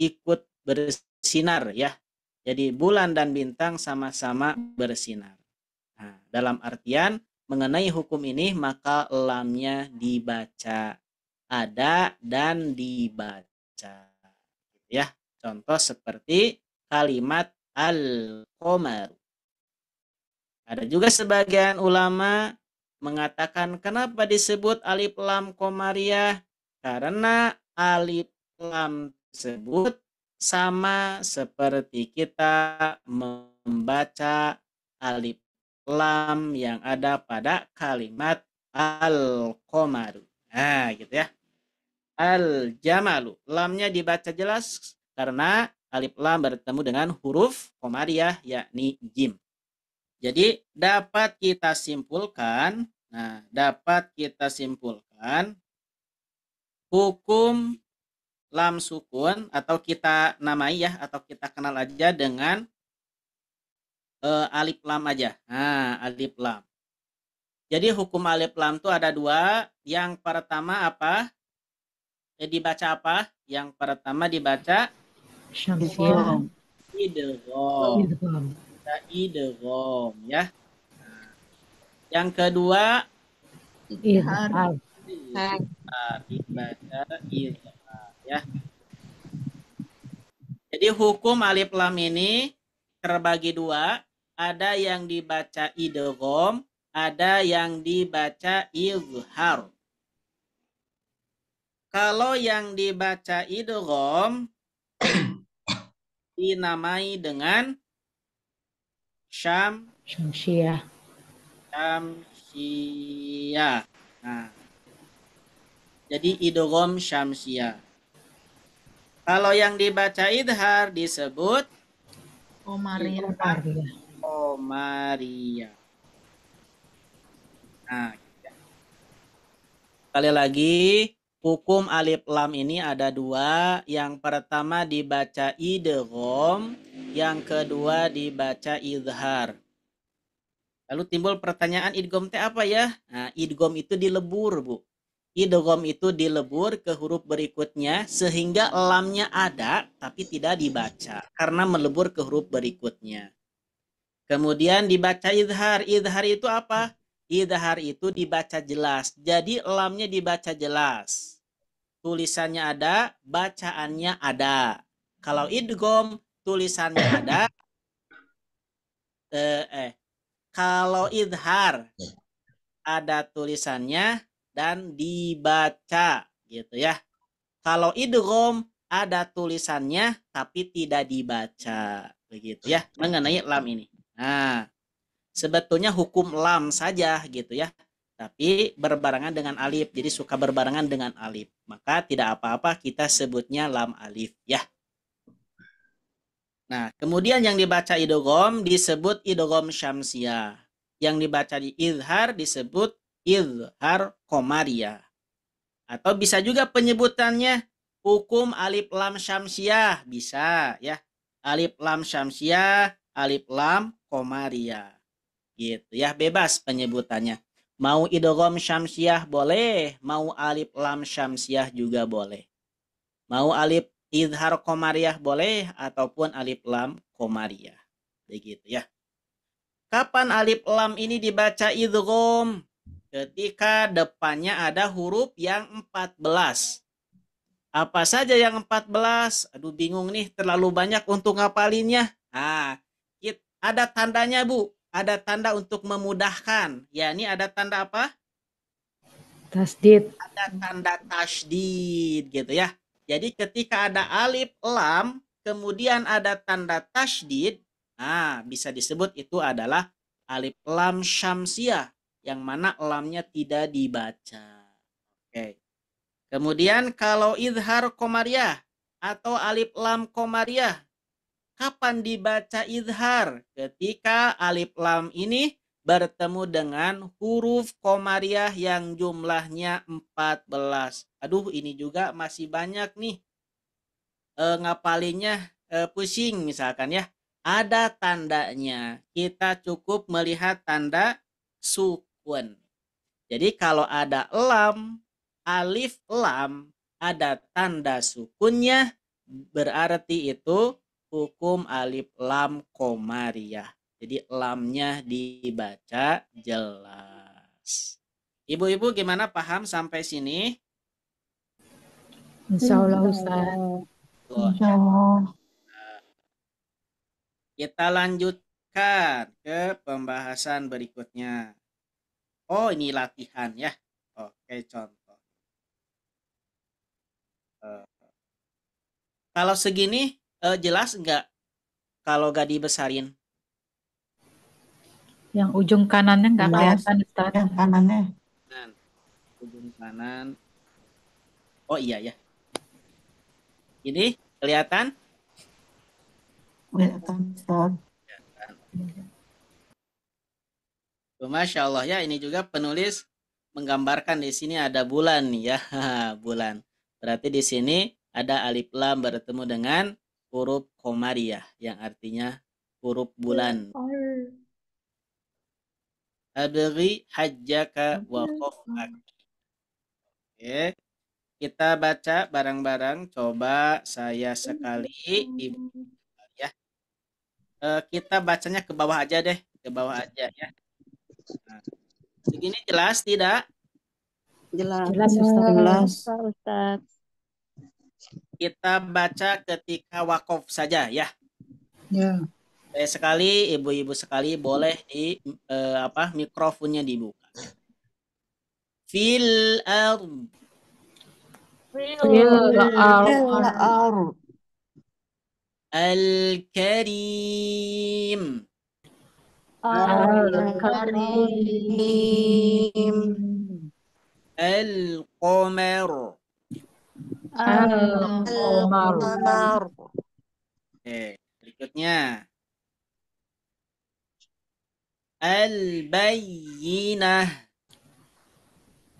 ikut bersinar ya. Jadi bulan dan bintang sama-sama bersinar. Nah, dalam artian mengenai hukum ini maka lamnya dibaca, ada dan dibaca. Ya, contoh seperti kalimat al-qamar. Ada juga sebagian ulama mengatakan kenapa disebut alif lam qamariyah? Karena alif lam tersebut sama seperti kita membaca alif lam yang ada pada kalimat al-qamaru. Nah, gitu ya. Al-jamalu. Lamnya dibaca jelas karena alif lam bertemu dengan huruf qamariyah yakni jim. Jadi dapat kita simpulkan, hukum lam sukun atau kita namai ya, atau kita kenal aja dengan alif lam aja. Nah, alif lam. Jadi hukum alif lam itu ada dua. Yang pertama apa? Dibaca apa? Yang pertama dibaca Syamsiah. idgham. Idgham ya. Yang kedua Izhar. dibaca izhar ya. Jadi hukum alif lam ini terbagi dua. Ada yang dibaca idgham, ada yang dibaca izhar. Kalau yang dibaca idgham dinamai dengan Syamsiah. Syamsiah. Nah, jadi idgham syamsiah. Kalau yang dibaca idhar disebut Qamariyah. Qamariyah. qamariyah. Nah, sekali lagi, hukum alif lam ini ada dua. Yang pertama dibaca idgham, yang kedua dibaca izhar. Lalu timbul pertanyaan idgham teh apa ya? Nah, idgham itu dilebur, Bu. Idgham itu dilebur ke huruf berikutnya sehingga lamnya ada tapi tidak dibaca karena melebur ke huruf berikutnya. Kemudian dibaca izhar. Izhar itu apa? Izhar itu dibaca jelas. Jadi lamnya dibaca jelas. Tulisannya ada, bacaannya ada. Kalau idgham tulisannya ada, kalau izhar ada tulisannya dan dibaca gitu ya. Kalau idgham ada tulisannya tapi tidak dibaca begitu ya mengenai lam ini. Nah, sebetulnya hukum lam saja gitu ya. Tapi berbarengan dengan alif. Jadi suka berbarengan dengan alif. Maka tidak apa-apa kita sebutnya lam alif ya. Nah, kemudian yang dibaca idgham disebut idgham syamsiyah. Yang dibaca di izhar disebut izhar qamariyah. Atau bisa juga penyebutannya hukum alif lam syamsiyah, bisa ya. Alif lam syamsiyah, alif lam qamariyah. Gitu ya, bebas penyebutannya. Mau idgham syamsiyah boleh, mau alif lam syamsiyah juga boleh. Mau alif izhar qamariyah boleh ataupun alif lam qamariyah. Begitu ya. Kapan alif lam ini dibaca idgham? Ketika depannya ada huruf yang 14. Apa saja yang 14? Aduh bingung nih, terlalu banyak untuk ngapalinnya. Nah, ada tandanya, Bu. Ada tanda untuk memudahkan. Ya, ini ada tanda apa? Tasdid. Ada tanda tasydid gitu ya. Jadi ketika ada alif lam, kemudian ada tanda tasydid, nah bisa disebut itu adalah alif lam syamsiyah, yang mana lamnya tidak dibaca. Oke. Kemudian kalau izhar qamariyah atau alif lam qamariyah, kapan dibaca izhar? Ketika alif lam ini bertemu dengan huruf qamariyah yang jumlahnya 14. Aduh, ini juga masih banyak nih. Ngapalinnya pusing misalkan ya. Ada tandanya. Kita cukup melihat tanda sukun. Jadi kalau ada lam, alif lam, ada tanda sukunnya, berarti itu hukum alif lam qamariyah. Jadi lamnya dibaca jelas. Ibu-ibu gimana, paham sampai sini? Insya Allah Ustaz. Insyaallah. Kita lanjutkan ke pembahasan berikutnya. Oh, ini latihan ya. Oke, contoh. Kalau segini jelas enggak kalau gak dibesarin? Yang ujung kanannya nggak Jelas. kelihatan Ustaz. Yang kanannya. Kanan. Ujung kanan. Oh iya ya. Ini kelihatan? Kelihatan, Ustaz. Masya Allah ya, ini juga penulis menggambarkan di sini ada bulan nih ya. Bulan. Berarti di sini ada alif lam bertemu dengan huruf qamariyah yang artinya huruf bulan. Abghi hajjaka wa khofaka. Oke. Kita baca bareng-bareng. Coba saya sekali, Ibu ya. Kita bacanya ke bawah aja deh, ke bawah aja ya. Nah, segini jelas tidak? Jelas. Jelas Ustaz. Jelas. Pak Ustadz. Kita baca ketika wakaf saja ya. Ya. Sekali ibu-ibu sekali boleh di mikrofonnya dibuka. Fil ard. Al-ard. Al-karim. Al-karim. Al-qamar. Al-qamar. Oke, berikutnya. Al-bayyinah.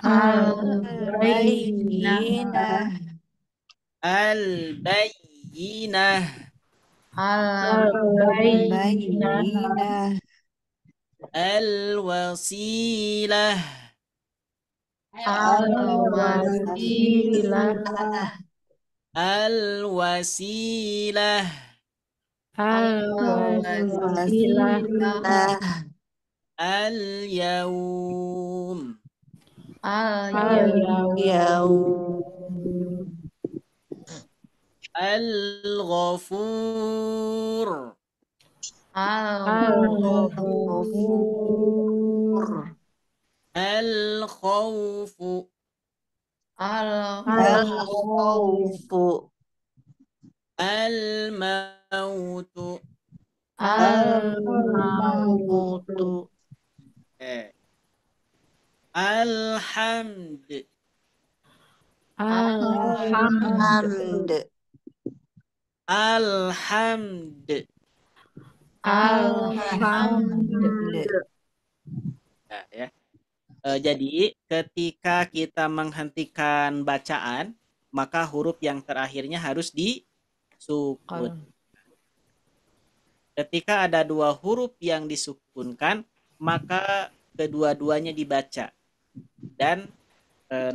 Al-Bayyinah. Al-Bayyinah. Al-Bayyinah. Al-Wasilah. Al-Wasilah. Al-Wasilah. Al-Wasilah. Al-Yawm. Al-Yawm. Al-Ghafur. Al-Ghafur. Al-Khawfu. الخوف Al-Mautu. Al-Maut. Alhamd. Alhamd. حمد Alhamd. Alhamd. Nah, ya. Jadi ketika kita menghentikan bacaan, maka huruf yang terakhirnya harus disukun. Ketika ada dua huruf yang disukunkan, maka kedua-duanya dibaca dan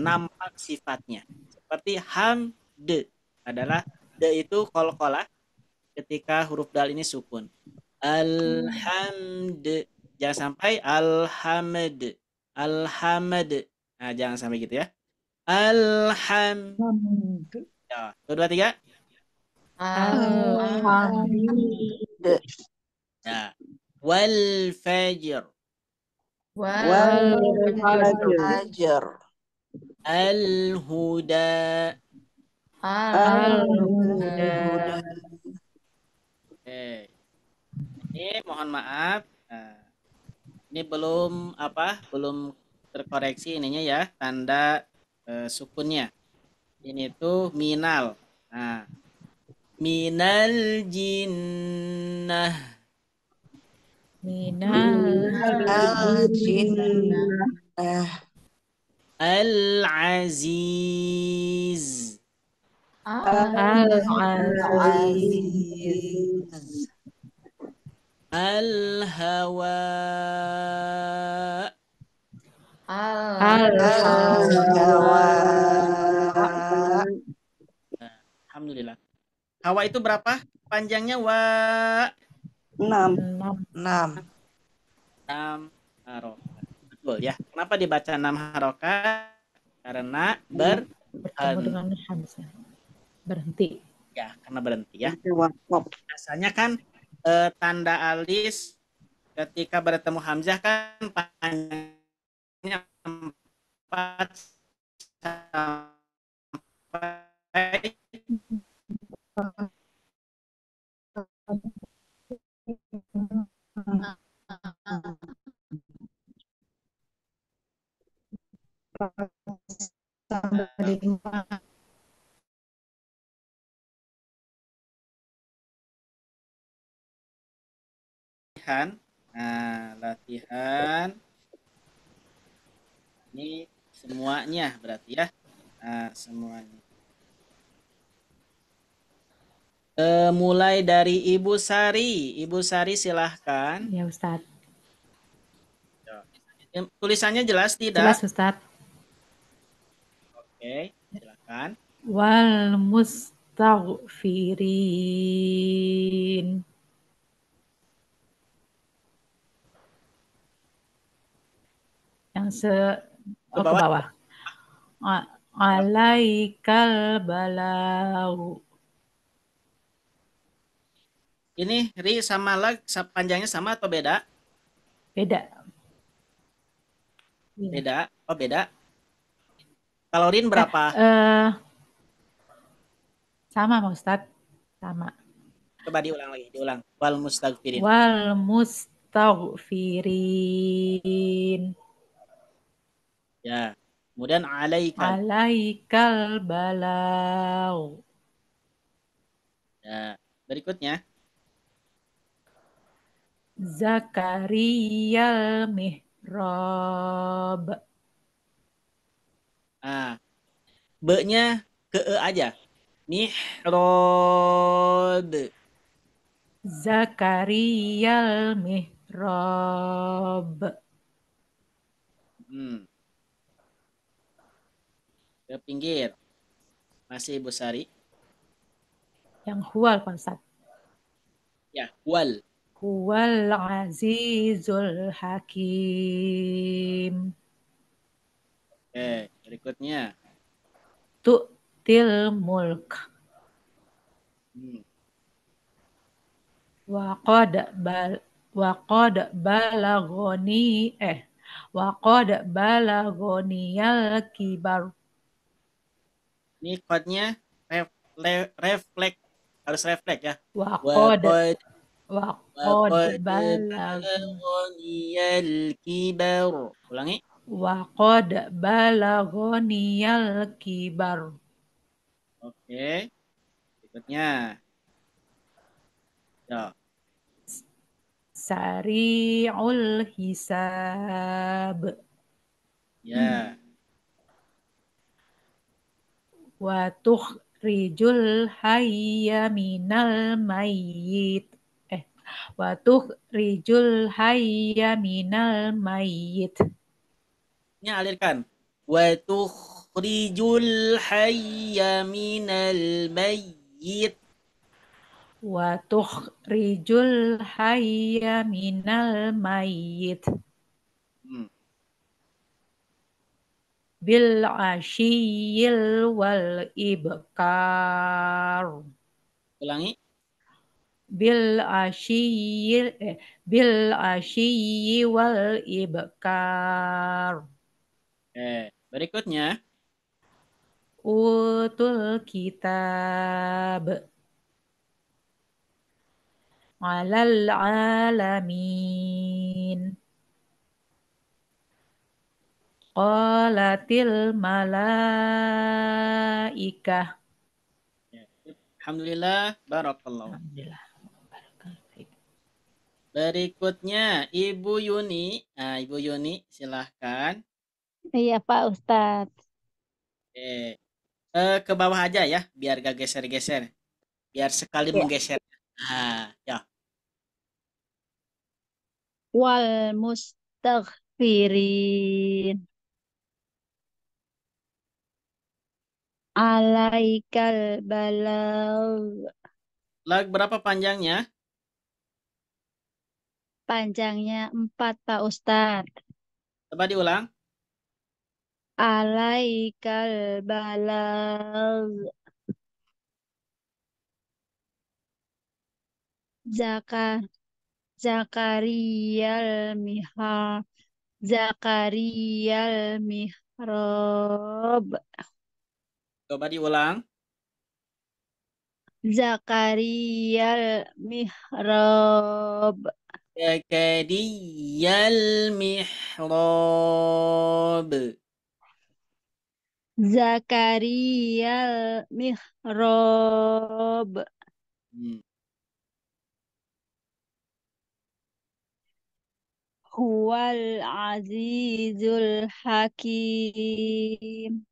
nampak sifatnya. Seperti hamd adalah d itu qalqalah ketika huruf dal ini sukun. Alhamd, jangan sampai alhamd. Alhamd. Nah, jangan sampai gitu ya. Alhamd. Ya, 1, 2, 3. Alhamd. Ya. Wal fajr. والفجر Al huda. Al-Huda. Oke. Ini mohon maaf. Nah, ini belum terkoreksi ininya ya, tanda sukunnya. Ini tuh minal. Nah, minal jinnah. Minal الجنة Al-aziz. Al-Aziz. Al-hawa. Al-Hawa. Alhamdulillah. Hawa itu berapa? Panjangnya 6. 6. 6 6 harokat. Betul ya. Kenapa dibaca 6 harokat? Karena Bertemu dengan hamzah. Berhenti. ya, karena berhenti ya. Wakaf. Biasanya kan tanda alis ketika bertemu hamzah kan panjangnya 4 sampai latihan. Nah, latihan ini semuanya berarti ya. Nah, semuanya. Mulai dari Ibu Sari. Ibu Sari silahkan. Ya Ustadz. Tulisannya jelas tidak? Jelas Ustadz. Oke, silakan. Wal mustaghfirin. Yang ke bawah. Alaikal balau. Ini ri sama lag panjangnya sama atau beda? Beda. Beda. Oh, beda. Kalau rin berapa? Sama Pak Ustadz. Sama. Coba diulang lagi, diulang. Wal mustaghfirin. Wal mustaghfirin. Ya. Kemudian alaikal. Alaikal balau. Ya. Berikutnya. Zakariyal mihrab. Nah, be-nya ke e aja. Mihrab. Zakariyal mihrab. Hmm, ke pinggir. Masih Ibu Sari. Yang huwal, Pak Ustadz. Ya, wal. Huwal azizul hakim. Oke, berikutnya. Tu'til mulk. Hmm. Waqad balagoni waqad balagoniyal kibar. Ini kodenya refleks. Harus refleks ya. Waqad Waqad balagon balagoniyal kibar. Ulangi. Waqad balagoniyal kibar. Oke. Berikutnya. Ya. Sari'ul hisab. Ya. Wa tukhrijul hayya minal mayyit. Wa tukhrijul hayya minal mayyit. Ini alirkan. Wa tukhrijul hayya minal mayyit. Wa tukhrijul hayya minal mayyit. Bil asyiyil wal ibkar. Ulangi. Bil asyiyi wal ibkar. Berikutnya. Utul kitab alal alamin. Qalatil malaikah. Alhamdulillah, barakallahu. Alhamdulillah. Berikutnya Ibu Yuni. Nah, Ibu Yuni silahkan. Iya Pak Ustadz. Ke bawah aja ya, biar gak geser-geser. Biar sekali Ya. menggeser. Nah, ya. Wal mustaghfirin. Alaikal balag. Lag berapa panjangnya? Panjangnya 4 Pak Ustadz. Coba diulang. Alaikal balag. Zakariyal mihrab. Coba diulang. Zakariyal mihrab. Zakariyal mihrab. Zakariyal mihrab. Huwal azizul hakim.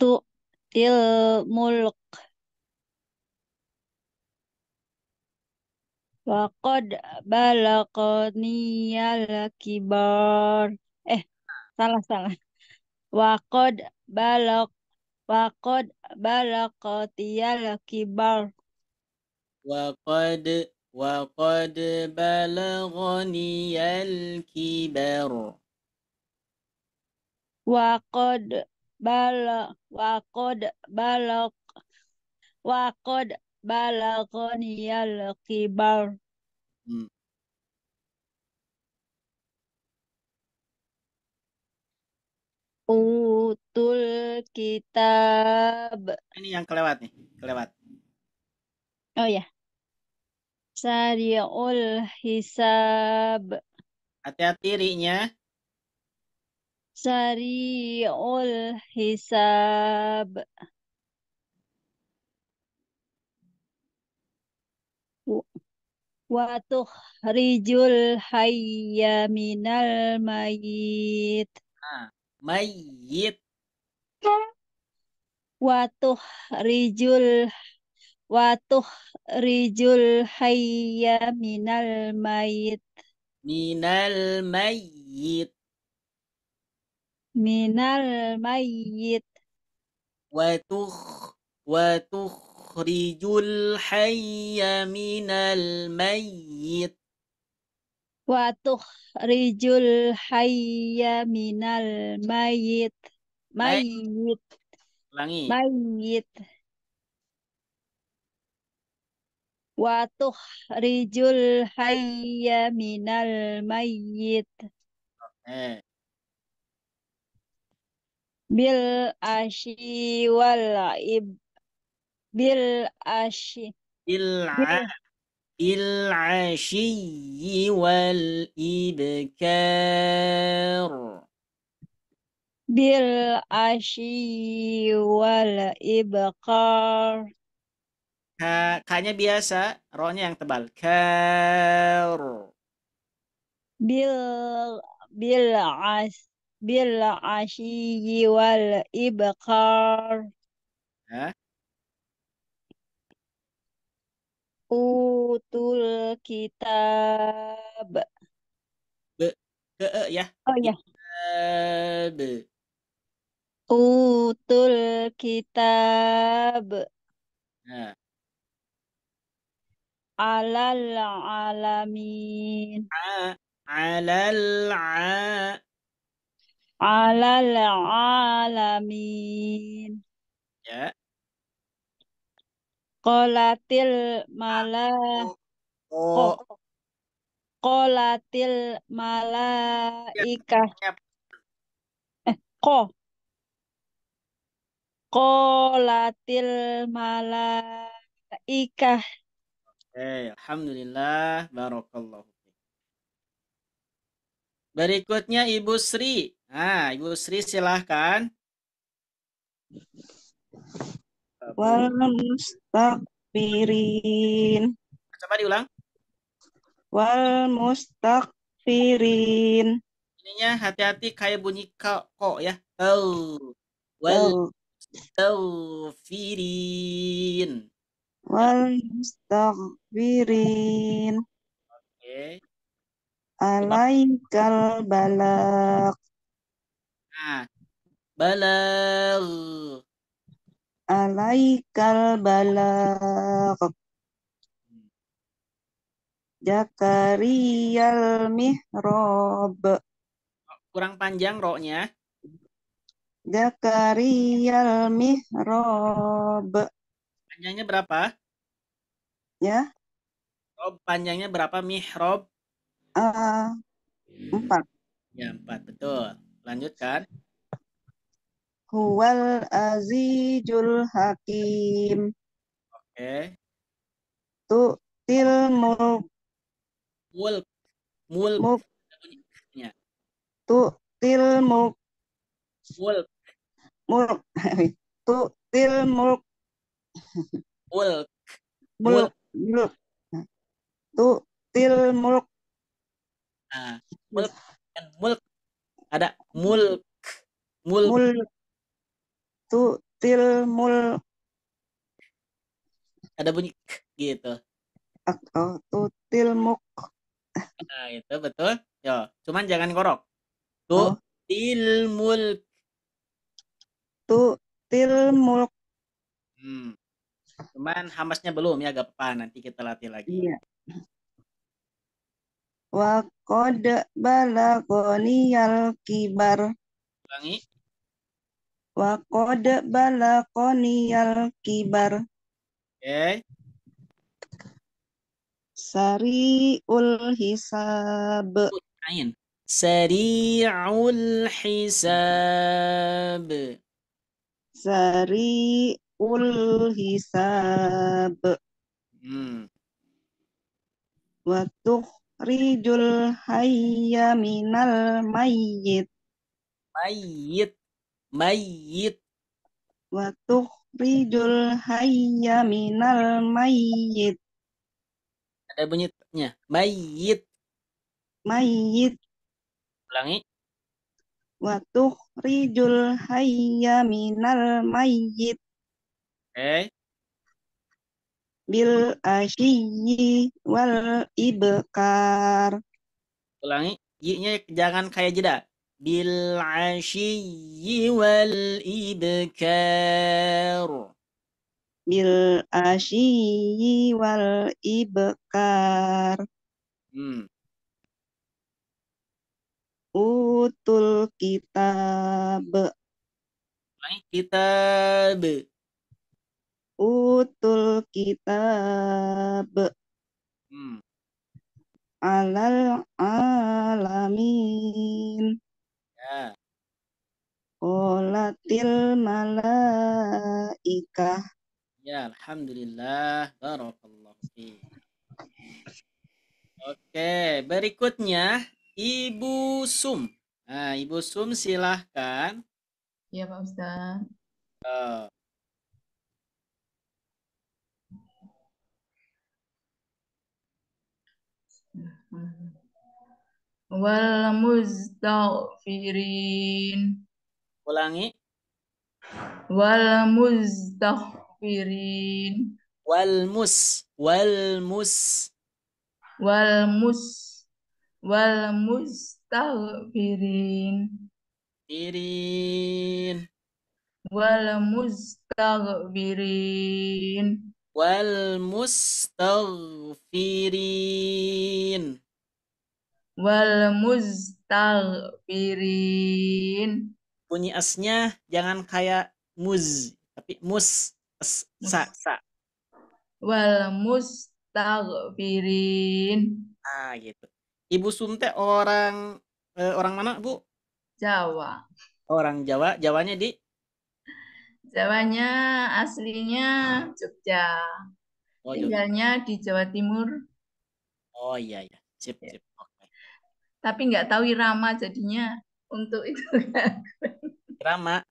Tu'til mulk. Waqad balagoniyal kibar. Salah. Waqad balagotiyal kibar. Waqad balagoniyal kibar. Waqad balagoniyal kibar. Utul kitab. Ini yang kelewat nih, kelewat. Oh ya. Sari'ul hisab. Hati-hati ri-nya. Sari'ul hisab. wa tukhrijul hayya minal mayit. Nah, mayyit. Wa tukhrijul hayya minal mayit. Minal mayyit. Minal mayit. Watukhrijul hayya minal mayyit. Wa tukhrijul hayya minal mayit. Mayit. Ulangi. Mayit. Wa tukhrijul hayya minal mayit. Eh, Bil ashi wal ib. Bil ashi. Bil'a bil'ashiyyi wal ibkar. Bil ashi wal ibqar. K-nya biasa, ro-nya yang tebal. Kar. Bil bil as bil ashi wal ibqar. Ya. Utul kitab. Ke ya. Oh ya. Kitab. Utul kitab. Nah, Alal alamin. alal Alal alamin. ya. Qolatil malah. Oh, Qolatil malaikah. Ko. Qolatil malaikah. alhamdulillah, barakallahu. Berikutnya Ibu Sri. Nah, Ibu Sri silahkan. Wal mustakbirin. Coba diulang. Wal mustakbirin. Ininya hati-hati kayak bunyi kok ya. Wal mustaghfirin. Wal mustakbirin. Oke. Alaikal balak. Nah, balagh. Alaikal balak. Jakariyal mihrab. Kurang panjang ro-nya. Jakariyal mihrab. Panjangnya berapa? Ya. Oh, panjangnya berapa mihrab? 4. Ya, 4, betul. Lanjutkan. Huwal azizul hakim. Oke. Tu'til mulk. Mulk. Tu'til mulk. Mulk. Tu'til mulk. Mulk. Tu'til mulk. Nah, mulk. Ada mulk. Tu'til mulk. Ada bunyi gitu. Tu'til mulk. Nah, itu betul. Yo, cuman jangan ngorok. Tu'til mulk. Tu'til mulk. Cuman hamasnya belum ya, gak apa-apa, nanti kita latih lagi. Iya. Wa qad balagoniyal kibar. Ulangi. Wa qad balagoniyal kibar. Oke. Sari'ul hisab. Ain. Sari'ul hisab. Sari'ul hisab. Wa tukhrijul hayya minal mayyit. Mayyit. Wa tukhrijul hayya minal mayyit. Ada bunyi nya. Mayyit. Mayyit. Ulangi. Wa tukhrijul hayya minal mayyit. Oke. Bil asyiyyi wal ibkar. Ulangi. Y-nya jangan kayak jeda. Bil asyiyyi wal ibkar. Bil asyiyyi wal ibkar. Utul kitab. Ulangi. Kitab. Utul kitab. Alal alamin. Ya. Qolatil malaikah. Ya, alhamdulillah. Barakallahu fiik. Oke, berikutnya Ibu Sum. Nah, Ibu Sum silahkan. Iya Pak Ustaz. Wal mustaghfirin. Ulangi. Wal mustaghfirin. Wal mustaghfirin. Firin. Wal mustaghfirin. Wal mustaghfirin. Wal mustaghfirin. Bunyi asnya jangan kayak muz, tapi mus, sa. Wal mustaghfirin. Nah, gitu. Ibu Sum teh orang mana, Bu? Jawa. Orang Jawa. Jawanya di? Jawanya aslinya Jogja. Oh, Tinggalnya di Jawa Timur. Oh iya. Sip. Oke. Tapi nggak tahu irama jadinya untuk itu. Irama.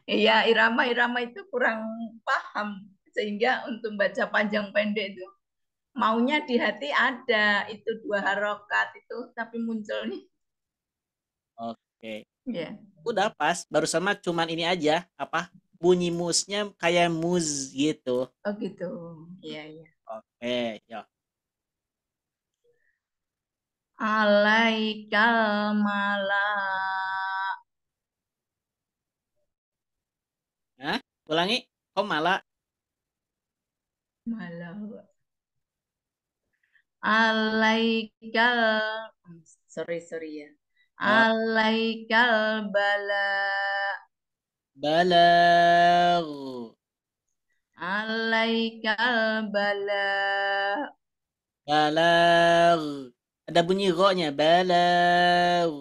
Iya, irama itu kurang paham. Sehingga untuk baca panjang pendek itu maunya di hati ada itu 2 harokat itu, tapi muncul nih. Oke. Ya. Udah pas. Baru sama cuman ini aja. Apa? Bunyi musnya kayak muz gitu. Oh gitu. Iya. Oke. Yuk. Alaikal mala. Hah? Ulangi. Kok malah? Malah. Alaikal. Sorry ya. Alaikal bala. Balag. Alaikal bala. Balag. Ada bunyi ro-nya. Balag.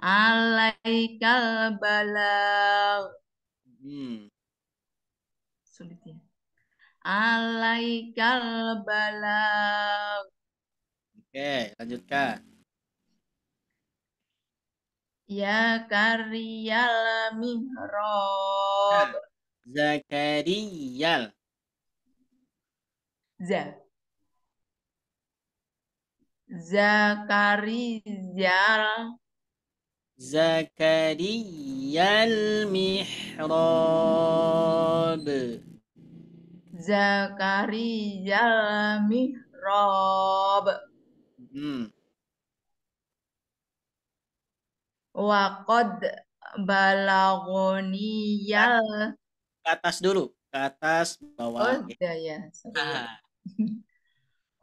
Alaikal balag. Sulit ya. Alaikal balag. Oke, lanjutkan. Ya kariyal mihrab. Zakariyal. Zakariyal. Zakariyal mihrab. Zakariyal mihrab. Wa qad balagoniyal. Ke atas dulu. Ke atas, bawah. Oh, ya.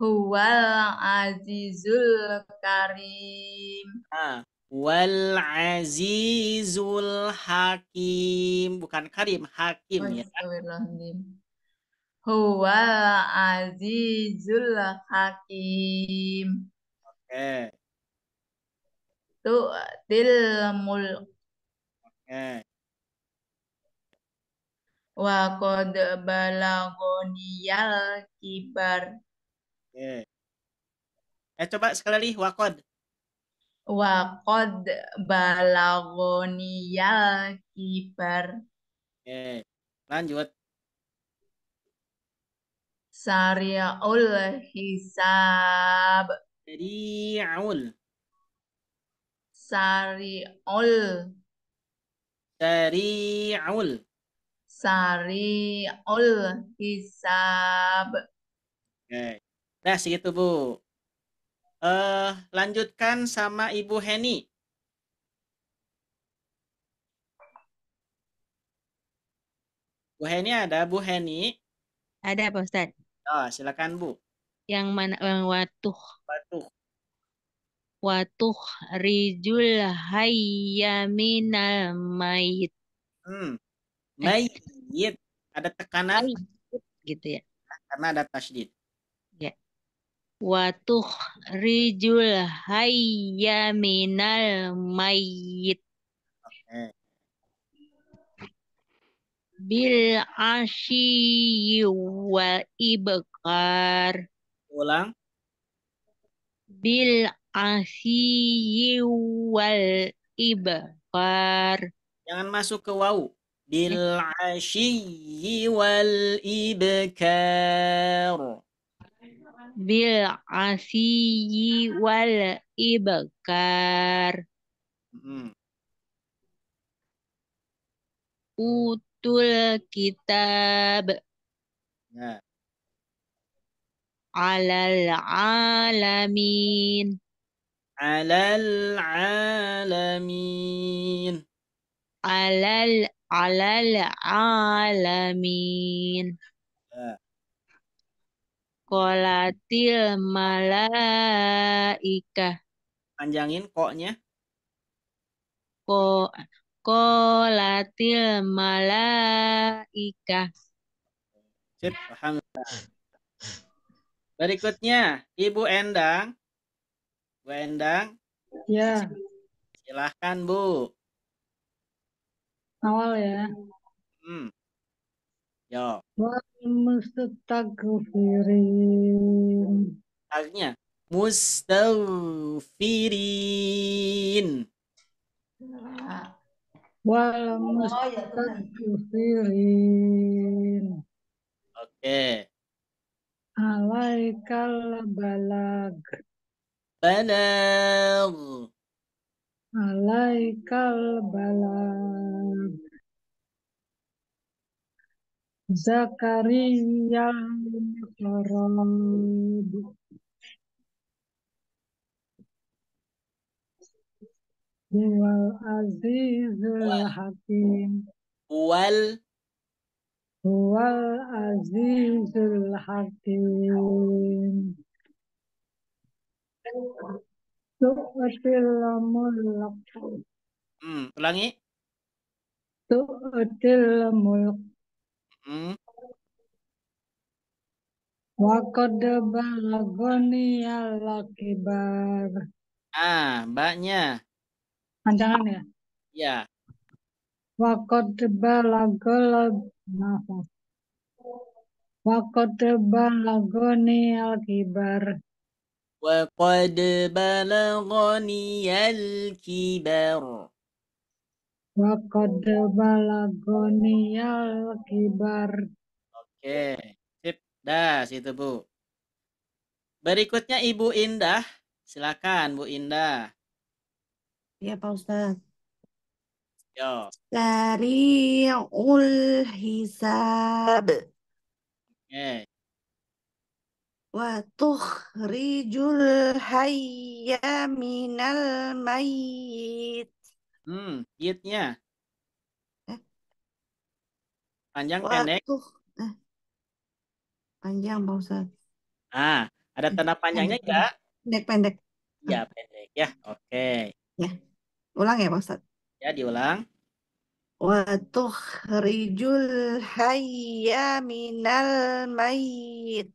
Huwal azizul karim. Wal azizul hakim. Bukan karim, hakim ya. Huwal azizul hakim. Oke. Tu'til mulk. Oke. Wa qad balagoniyal kibar. Oke. Coba sekali lagi, waqad. Wa qad balagoniyal kibar. Oke. Lanjut. Sari'ul hisab. Sari'ul. Sari'ul. Sari'ul. Sari'ul hisab. Oke. Dah segitu, Bu. Lanjutkan sama Ibu Heni. Bu Heni ada, Bu Heni. Ada Pak Ustadz. Oh, silakan, Bu. Yang mana yang Batuh. watuh rijul hayya minal mayit. Mayit. Ada tekanan Mayit gitu ya. karena ada tasydid. Ya. Watuh rijul hayya minal mayit. Oke. Bil asyi wal ibkar. Ulang. Bil asyi wal ibkar. Jangan masuk ke wau. Bil asyi wal ibkar. Bil asyi wal ibkar. Utul kitab Ya. alal alamin. Alal alamin. Alal alamin. Ya. Qolatil malaikah. Panjangin koknya. Qolatil malaikah. Sip, alhamdulillah. Berikutnya, Ibu Endang. Bu Endang, Ya, silahkan, Bu. awal ya. Yo, Wal mustaghfirin. tagnya mustaghfirin. Wal mustaghfirin. Oke. Alaikal balag. Balag. Alaikal balag. Zakaria Mihrab. Huwal azizul hakim. Wal Huwal azizul hakim. Tu'til mulk. ulangi. Tu'til mulk. Wa qad balagoni al-kibar. Mbaknya. Panjangan ya? Ya. Wa qad nafas. Wa qad balagoni al-kibar. Wa qad balagani al-kibar. Wa qad balagoni al-kibar. Oke. Sip. Dah, situ, Bu. Berikutnya Ibu Indah. Silakan, Bu Indah. Ya, Pak Ustadz. Yo. Sari'ul hisab. Oke. Wa tukhrijul hayya minal mayit. Yitnya. Panjang Wa pendek. Panjang, Pak Ustadz. Ada tanda panjangnya enggak? Pendek-pendek. Iya, pendek ya. Oke. Ya. Ulang ya, Pak Ustadz. Ya, diulang. Wa tukhrijul hayya minal mayit.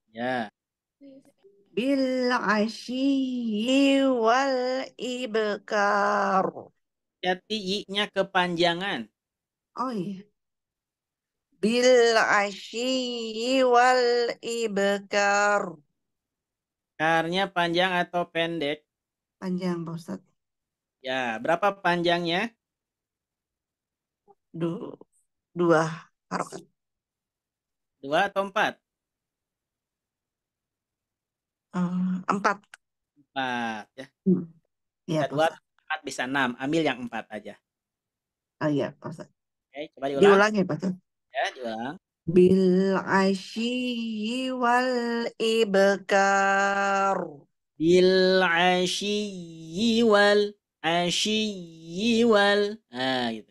Ya. Bil asyi wal ibkar. Hati i-nya kepanjangan. Oh iya. Bil asyi wal ibkar. Karnya panjang atau pendek? Panjang, Pak Ustadz. Ya, berapa panjangnya? 2 harokat. 2 atau 4? 4. 4 ya. Iya, Bisa Pak 2, Ustadz. 4, bisa 6. Ambil yang 4 aja. Oh iya, Pak Ustadz. Oke, coba diulang. Diulang ya, Pak Ustadz. Ya, diulang. Bil asyi wal ibkar. Bil asyi wal asyi wal. Nah, gitu.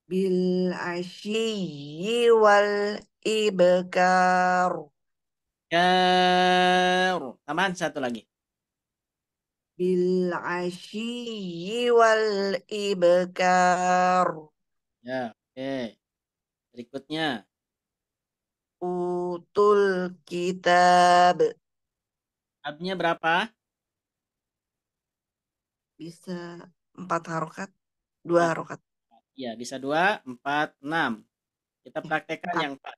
Bil asyi wal ibkar. Kar. Tambahan satu lagi. Bil asyi wal ibkar. Ya, oke. Berikutnya. Utul kitab. Abnya berapa? Bisa 4 harokat, 2 harokat. Ya, bisa 2, 4, 6. Kita praktekkan 4. yang 4.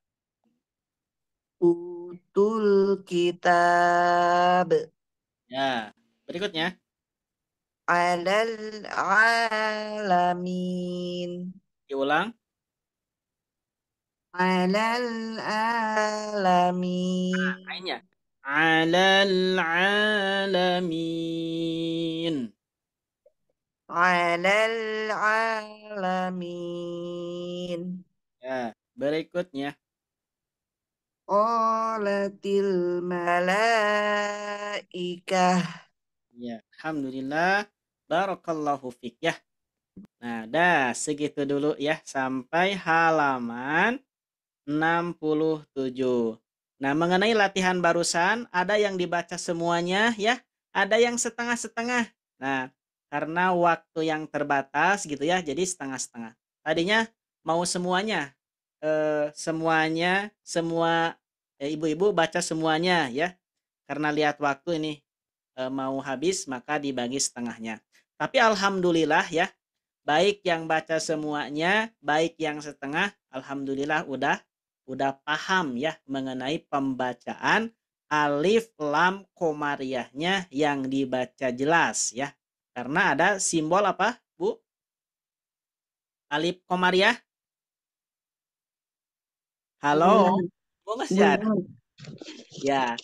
Utul kitab. Ya, berikutnya. Alal alamin. Diulang. Alal alamin. Lainnya. Alal alamin. Alal alamin. Ya, berikutnya. Qalatil malaikah. Ya, alhamdulillah. Barakallahu fik ya. Nah, dah segitu dulu ya sampai halaman 67. Nah, mengenai latihan barusan ada yang dibaca semuanya ya, ada yang setengah-setengah. Nah, karena waktu yang terbatas gitu ya, jadi setengah-setengah. Tadinya mau semuanya, semua ibu-ibu baca semuanya ya. Karena lihat waktu ini mau habis, maka dibagi setengahnya. Tapi alhamdulillah ya, baik yang baca semuanya, baik yang setengah, alhamdulillah udah paham ya mengenai pembacaan alif lam komariahnya yang dibaca jelas ya. Karena ada simbol apa, Bu? Alif komariah? Halo? Bu masih ada? Ya,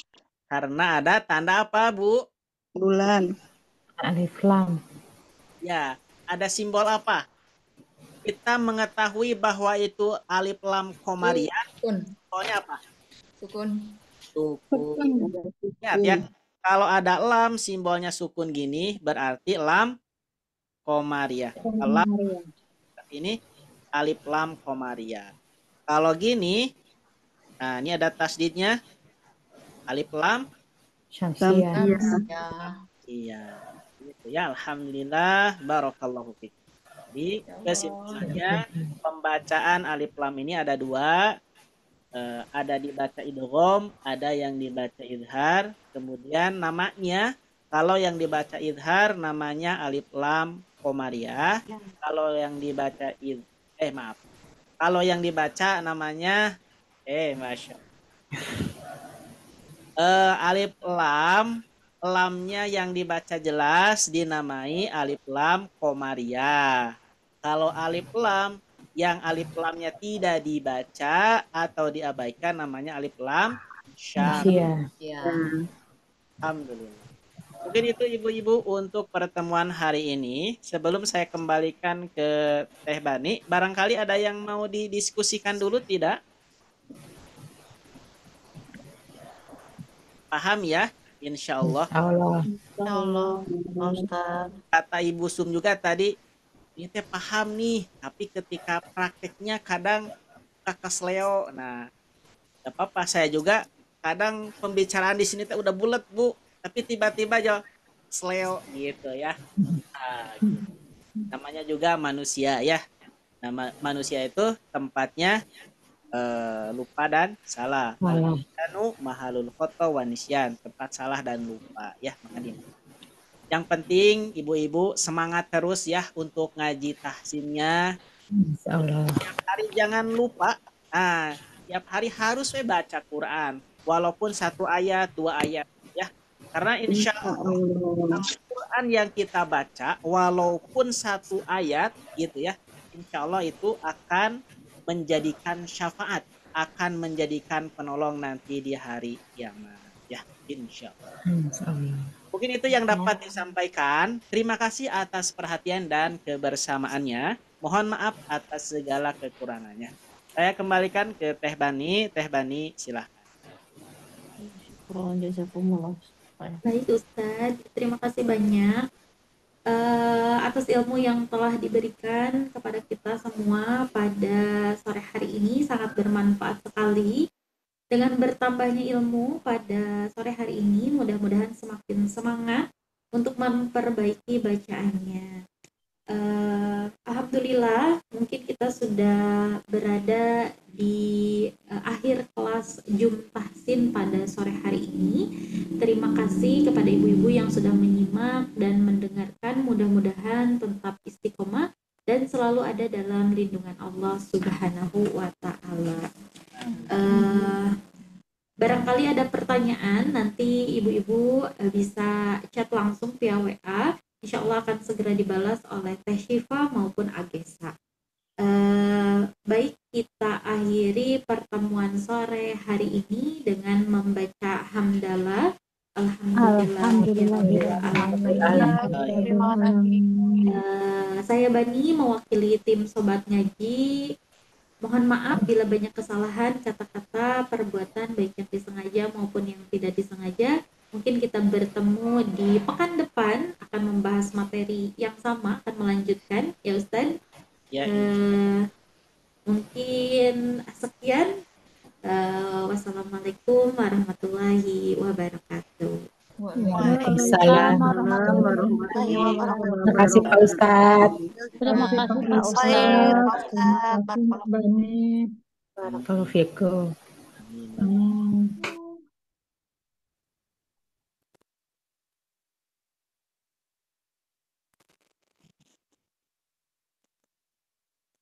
karena ada tanda apa, Bu? Bulan. Alif lam. Ya, ada simbol apa? Kita mengetahui bahwa itu alif lam komariah. Simbolnya apa? Sukun. Sukun. Lihat ya, kalau ada lam simbolnya sukun gini berarti lam komariah. Lam ini alif lam komariah. Kalau gini, nah ini ada tasdidnya alif lam Syamsiyah. iya. Gitu ya, alhamdulillah barakallahu fiik. Jadi kesimpulannya pembacaan alif lam ini ada 2. Ada dibaca idgham, ada yang dibaca idhar. Kemudian namanya, kalau yang dibaca idhar namanya alif lam komariah. Kalau yang dibaca kalau yang dibaca namanya masya alif lam, lamnya yang dibaca jelas dinamai alif lam komariah. Kalau alif lam yang alif lamnya tidak dibaca atau diabaikan namanya alif lam syamsiyah. Alhamdulillah. Mungkin itu ibu-ibu untuk pertemuan hari ini. Sebelum saya kembalikan ke Teh Bani, barangkali ada yang mau didiskusikan dulu tidak? Paham ya? Insya Allah. Ustaz. Kata Ibu Sum juga tadi, ini teh paham nih, tapi ketika prakteknya kadang kesleo. Nah, gak apa-apa, saya juga kadang pembicaraan di sini teh udah bulat, Bu, tapi tiba-tiba aja sleo gitu ya. Nah, gitu. Namanya juga manusia ya. Nama manusia itu tempatnya lupa dan salah. Al-insanu mahalul khata wa nisyan, tempat salah dan lupa ya, makanya. Yang penting ibu-ibu semangat terus ya untuk ngaji tahsinnya. Insyaallah. Tiap hari jangan lupa. Nah, tiap hari harus baca Quran, walaupun 1 ayat, 2 ayat ya. Karena insya Allah Quran yang kita baca walaupun 1 ayat gitu ya, insya Allah itu akan menjadikan syafaat, akan menjadikan penolong nanti di hari kiamat ya. insya Allah. Insya Allah. Mungkin itu yang dapat disampaikan. Terima kasih atas perhatian dan kebersamaannya. Mohon maaf atas segala kekurangannya. Saya kembalikan ke Teh Bani. Teh Bani, silahkan. Baik Ustadz, terima kasih banyak atas ilmu yang telah diberikan kepada kita semua pada sore hari ini. Sangat bermanfaat sekali. Dengan bertambahnya ilmu pada sore hari ini, mudah-mudahan semakin semangat untuk memperbaiki bacaannya. Alhamdulillah, mungkin kita sudah berada di akhir kelas Jumtahsin pada sore hari ini. Terima kasih kepada ibu-ibu yang sudah menyimak dan mendengarkan. Mudah-mudahan tetap istiqomah dan selalu ada dalam lindungan Allah Subhanahu wa Ta'ala. Barangkali ada pertanyaan, nanti ibu-ibu bisa chat langsung via WA. Insya Allah akan segera dibalas oleh Teh Syifa maupun Agesa. Baik, kita akhiri pertemuan sore hari ini dengan membaca hamdalah. Saya Bani mewakili tim Sobat Ngaji. Mohon maaf bila banyak kesalahan kata-kata, perbuatan baik yang disengaja maupun yang tidak disengaja. Mungkin kita bertemu di pekan depan akan membahas materi yang sama, akan melanjutkan ya Ustadz. Ya, mungkin sekian. Wassalamualaikum warahmatullahi wabarakatuh. Waalaikumsalam warahmatullahi wabarakatuh. Terima kasih Pak Ustadz. Terima kasih Pak Terima Ustadz. kasih Mbak Bani. Barakallahu fiikum. Amin.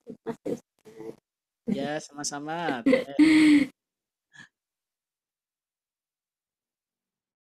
Terima kasih Ustadz. ya sama-sama.